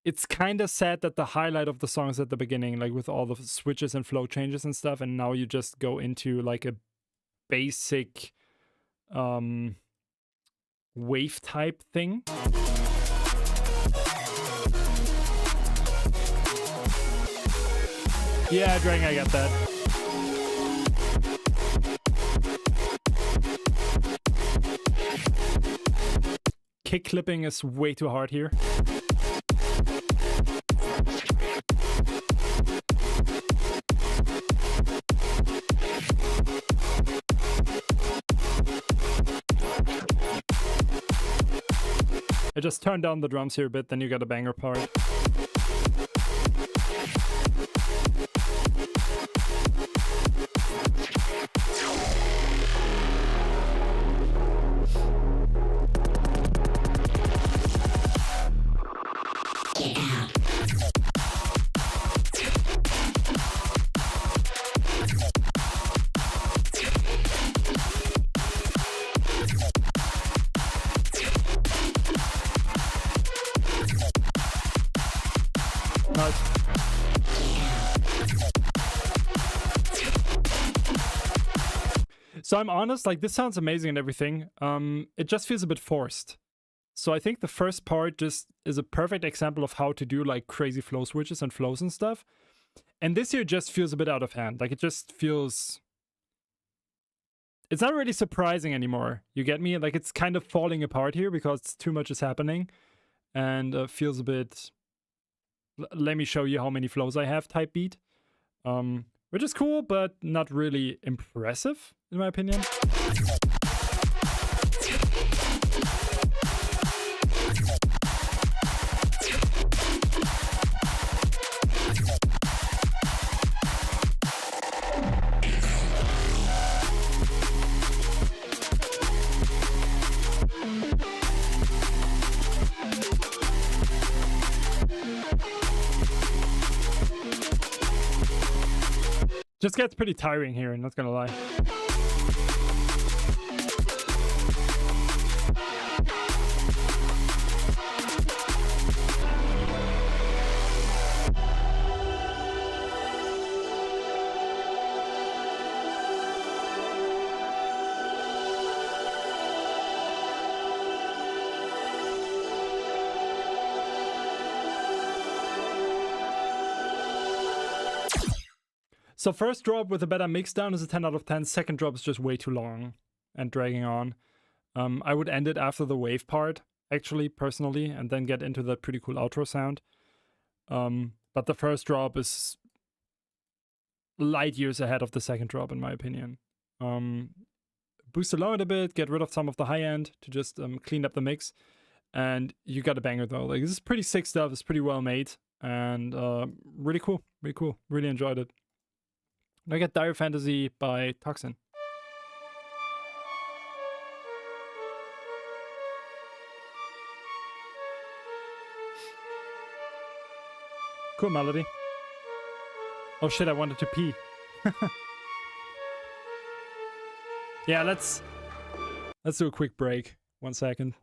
A: It's kind of sad that the highlight of the song is at the beginning, like with all the switches and flow changes and stuff, and now you just go into like a basic wave type thing. Yeah, Dragon, I got that. Kick clipping is way too hard here. I just turned down the drums here a bit, then you got a banger part. So I'm honest, like, this sounds amazing and everything. It just feels a bit forced. So I think the first part just is a perfect example of how to do like crazy flow switches and flows and stuff. And this here just feels a bit out of hand. Like, it just feels... It's not really surprising anymore. You get me? Like, it's kind of falling apart here because too much is happening. And feels a bit... Let me show you how many flows I have type beat. Which is cool, but not really impressive, in my opinion. Just gets pretty tiring here, I'm not gonna lie. So first drop with a better mix down is a 10 out of 10. Second drop is just way too long. and dragging on. I would end it after the wave part, actually, personally, and then get into the pretty cool outro sound. But the first drop is light years ahead of the second drop, in my opinion. Boost the low end a bit, get rid of some of the high end to just clean up the mix, and you got a banger though. Like, this is pretty sick stuff. It's pretty well made and really cool. Really enjoyed it. I get Dire Fantasy by Toxin. Cool melody. Oh shit, I wanted to pee. Yeah, let's do a quick break. 1 second.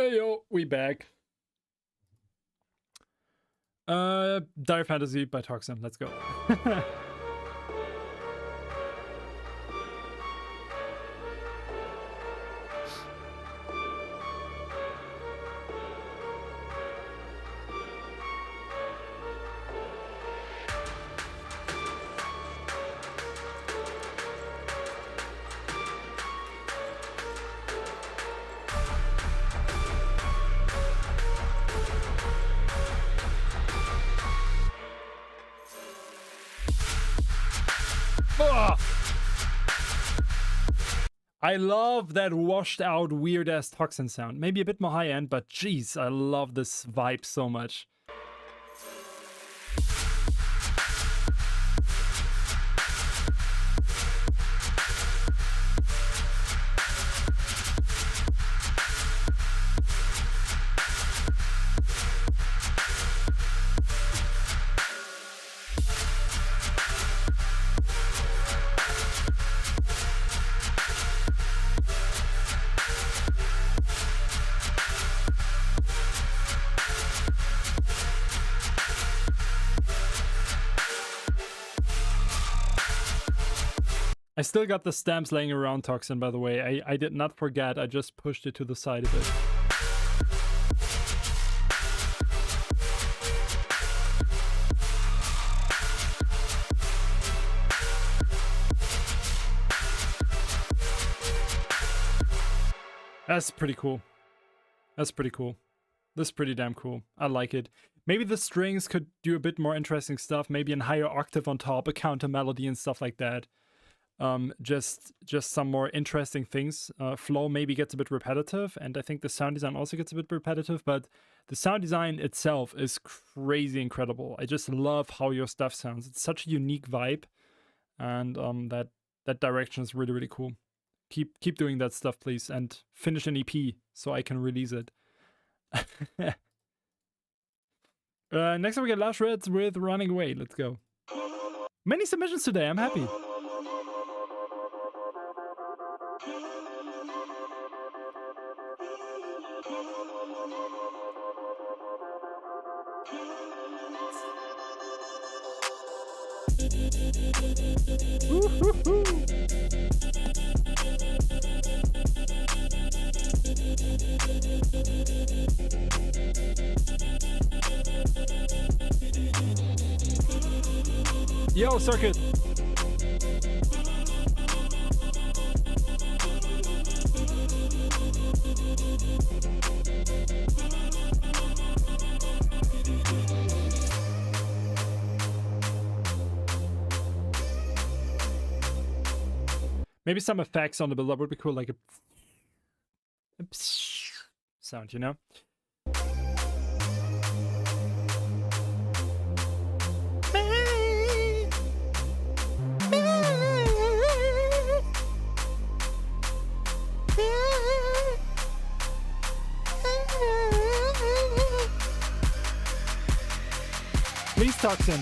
A: Hey yo, we back. Dire Fantasy by Toxin. Let's go. I love that washed out weird ass Toxin sound. Maybe a bit more high end, but jeez, I love this vibe so much. I still got the stamps laying around, Toxin, by the way. I did not forget. I just pushed it to the side a bit. That's pretty cool. That's pretty cool. This is pretty damn cool. I like it. Maybe the strings could do a bit more interesting stuff. Maybe a higher octave on top, a counter melody and stuff like that. Just some more interesting things. Flow maybe gets a bit repetitive, and I think the sound design also gets a bit repetitive, but the sound design itself is crazy incredible. I just love how your stuff sounds. It's such a unique vibe, and that direction is really, really cool. Keep doing that stuff, please, and finish an EP so I can release it. Next up we get Lush Reds with Running Away. Let's go. Many submissions today. I'm happy. Woo-hoo-hoo. Yo, Circuit. Maybe some effects on the build-up would be cool, like a sound, you know? Please, Toxin.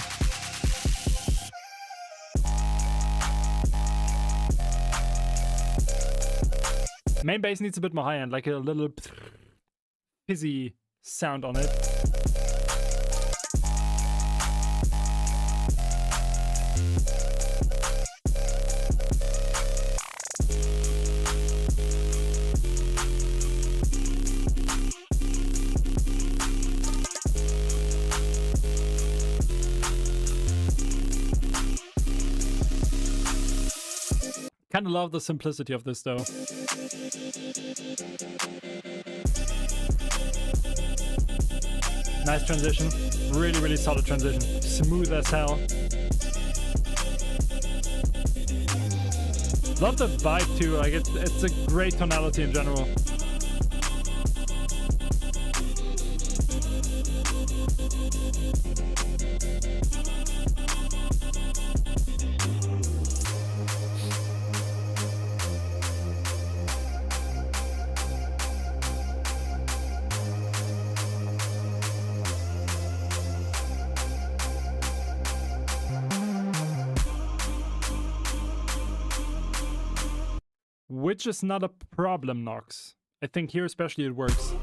A: Main bass needs a bit more high end, like a little fizzy sound on it. Kind of love the simplicity of this though. Nice transition. Really, really solid transition. Smooth as hell. Love the vibe too. Like it's a great tonality in general. Which is not a problem, Nox. I think here especially it works.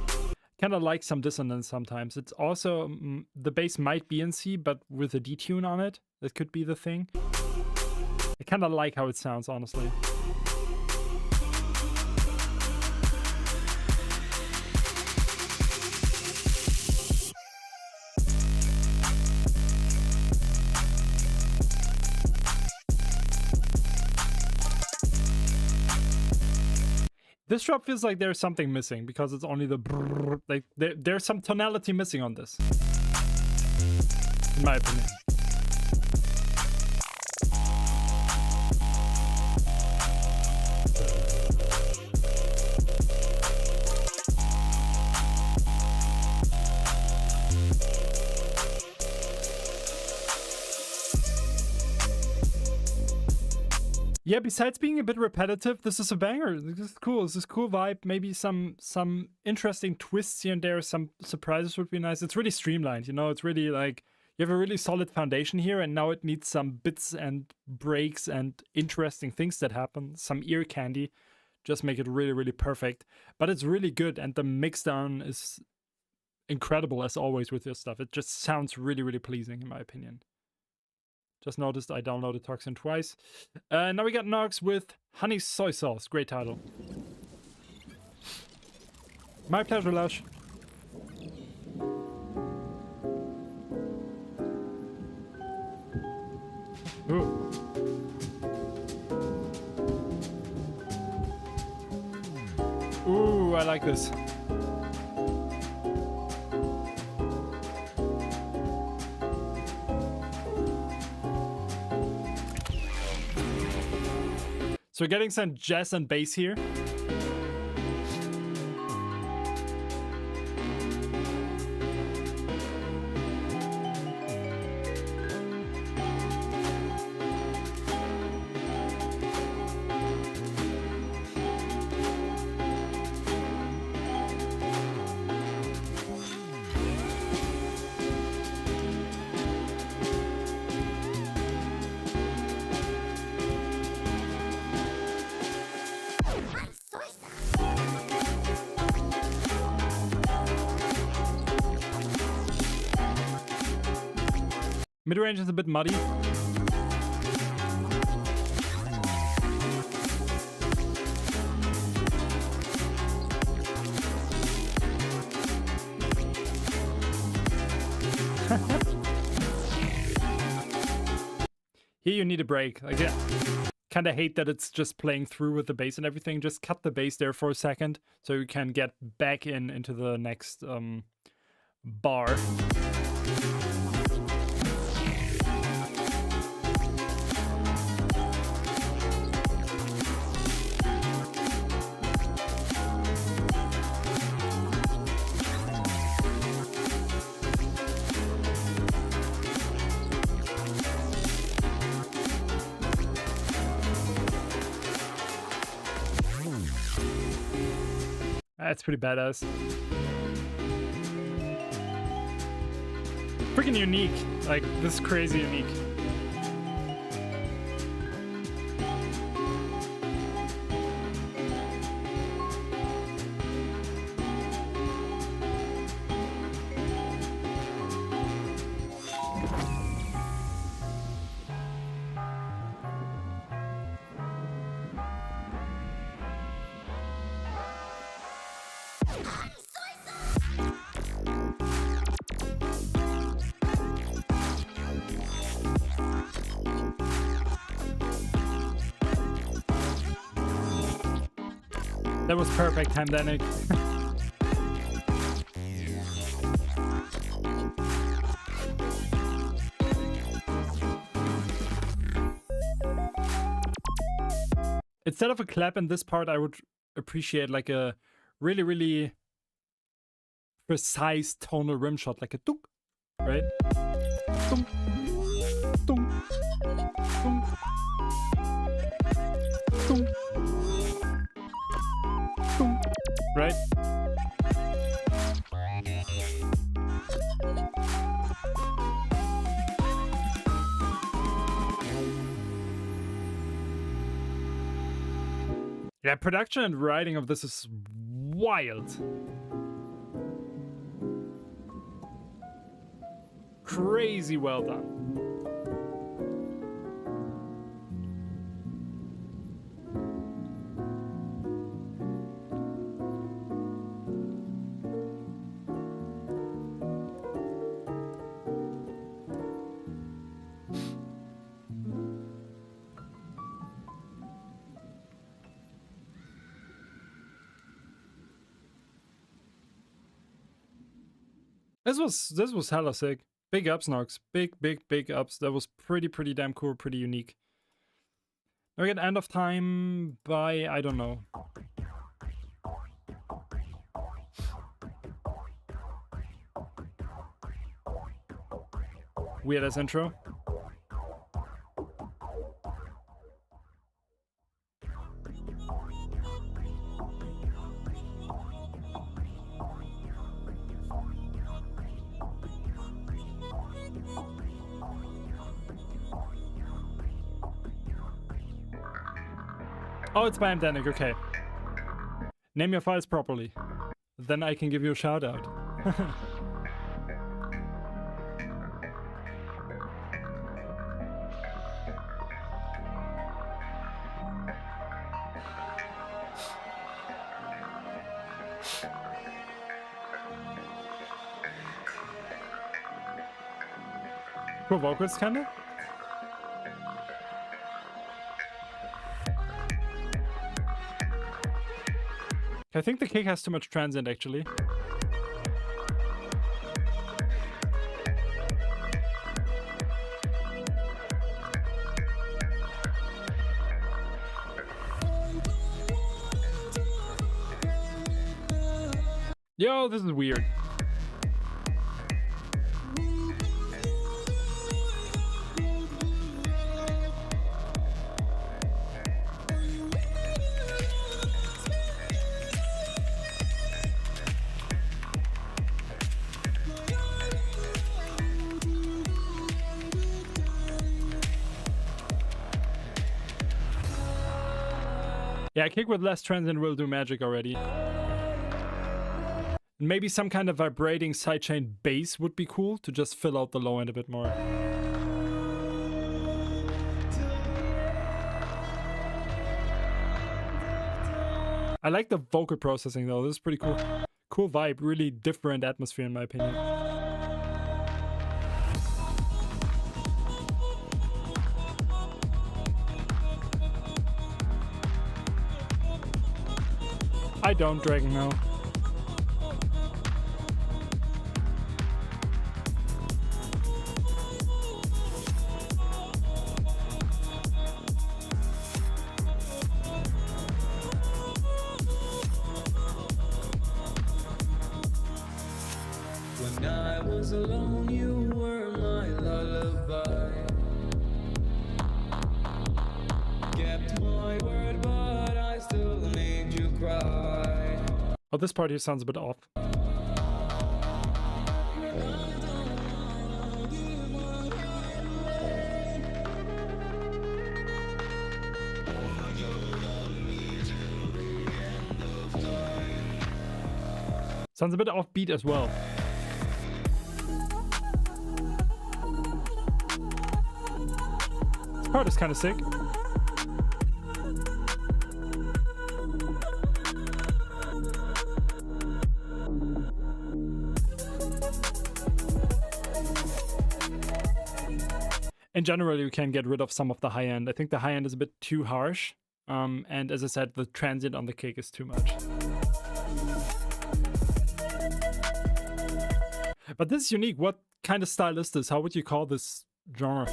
A: Kind of like some dissonance sometimes. It's also, the bass might be in C, but with a detune on it. That could be the thing. I kind of like how it sounds, honestly. This drop feels like there's something missing because it's only the brrr, like there's some tonality missing on this, in my opinion. Yeah, besides being a bit repetitive, this is a banger. This is cool. This is a cool vibe. Maybe some interesting twists here and there. Some surprises would be nice. It's really streamlined, you know? It's really like, you have a really solid foundation here, and now it needs some bits and breaks and interesting things that happen. Some ear candy. Just make it really, really perfect. But it's really good, and the mixdown is incredible, as always, with your stuff. It just sounds really, really pleasing, in my opinion. Just noticed I downloaded Toxin twice. Now we got Nox with Honey Soy Sauce. Great title. My pleasure, Lush. Ooh. Ooh, I like this. So we're getting some jazz and bass here. Mid-range is a bit muddy. Here you need a break. Like, yeah, kind of hate that it's just playing through with the bass and everything. Just cut the bass there for a second so you can get back into the next bar. That's pretty badass. Freaking unique. Like, this is crazy unique. That was perfect time, Danik. Instead of a clap in this part, I would appreciate like a really, really precise tonal rim shot, like a tuk, right? Tunk, tunk, tunk, tunk. Right? Yeah, production and writing of this is wild. Crazy well done. This was hella sick. Big ups, Nox. Big ups. That was pretty damn cool, pretty unique. Now we get End of Time by, I don't know. Weird ass intro. Oh, it's by Danik, okay. Name your files properly. Then I can give you a shout out. Cool vocals, kinda. I think the kick has too much transient, actually. Yo, this is weird. Yeah, kick with less transient will do magic already. Maybe some kind of vibrating sidechain bass would be cool to just fill out the low end a bit more. I like the vocal processing though, this is pretty cool. Cool vibe, really different atmosphere in my opinion. I don't, Dragon, no.
G: When I was alone, you were my lullaby. Kept my word, but I still made you cry.
A: Oh, this part here sounds a bit off. Sounds a bit offbeat as well. This part is kind of sick. In general, you can get rid of some of the high end. I think the high end is a bit too harsh. And as I said, the transient on the kick is too much. But this is unique. What kind of style is this? How would you call this genre?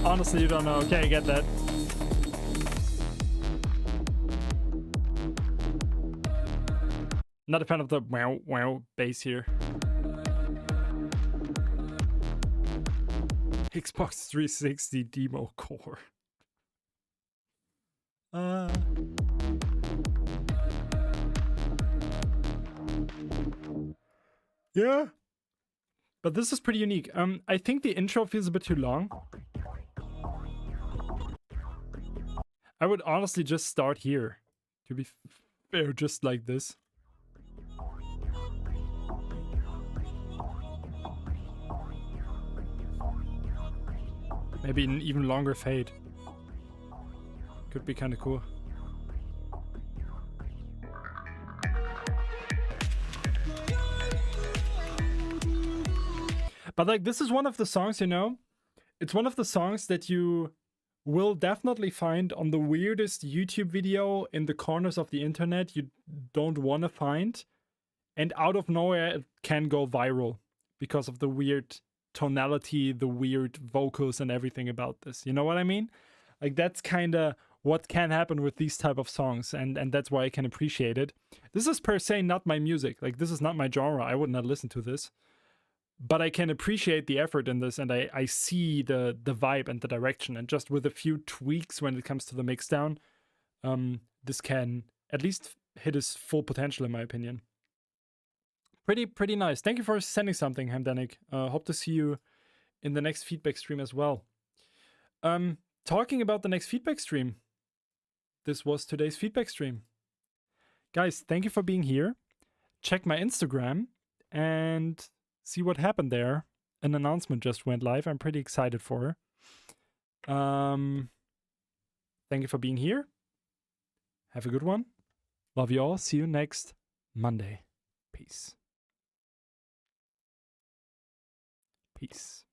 A: Honestly, you don't know. Okay, I get that. Not a fan of the wow wow bass here. Xbox 360 demo core. Yeah. But this is pretty unique. I think the intro feels a bit too long. I would honestly just start here, to be fair, just like this. Maybe an even longer fade. Could be kind of cool. But like, this is one of the songs, you know? It's one of the songs that you will definitely find on the weirdest YouTube video in the corners of the internet you don't want to find. And out of nowhere, it can go viral because of the weird tonality, the weird vocals and everything about this. You know what I mean? Like, that's kind of what can happen with these type of songs, and that's why I can appreciate it. This is per se not my music. Like, this is not my genre. I would not listen to this. But I can appreciate the effort in this, and I see the vibe and the direction. And just with a few tweaks when it comes to the mixdown, this can at least hit its full potential, in my opinion. Pretty nice. Thank you for sending something, Hamdanik. Hope to see you in the next feedback stream as well. Talking about the next feedback stream, this was today's feedback stream. Guys, thank you for being here. Check my Instagram and see what happened there. an announcement just went live. I'm pretty excited for her. Thank you for being here. Have a good one. Love you all. See you next Monday. Peace. Peace.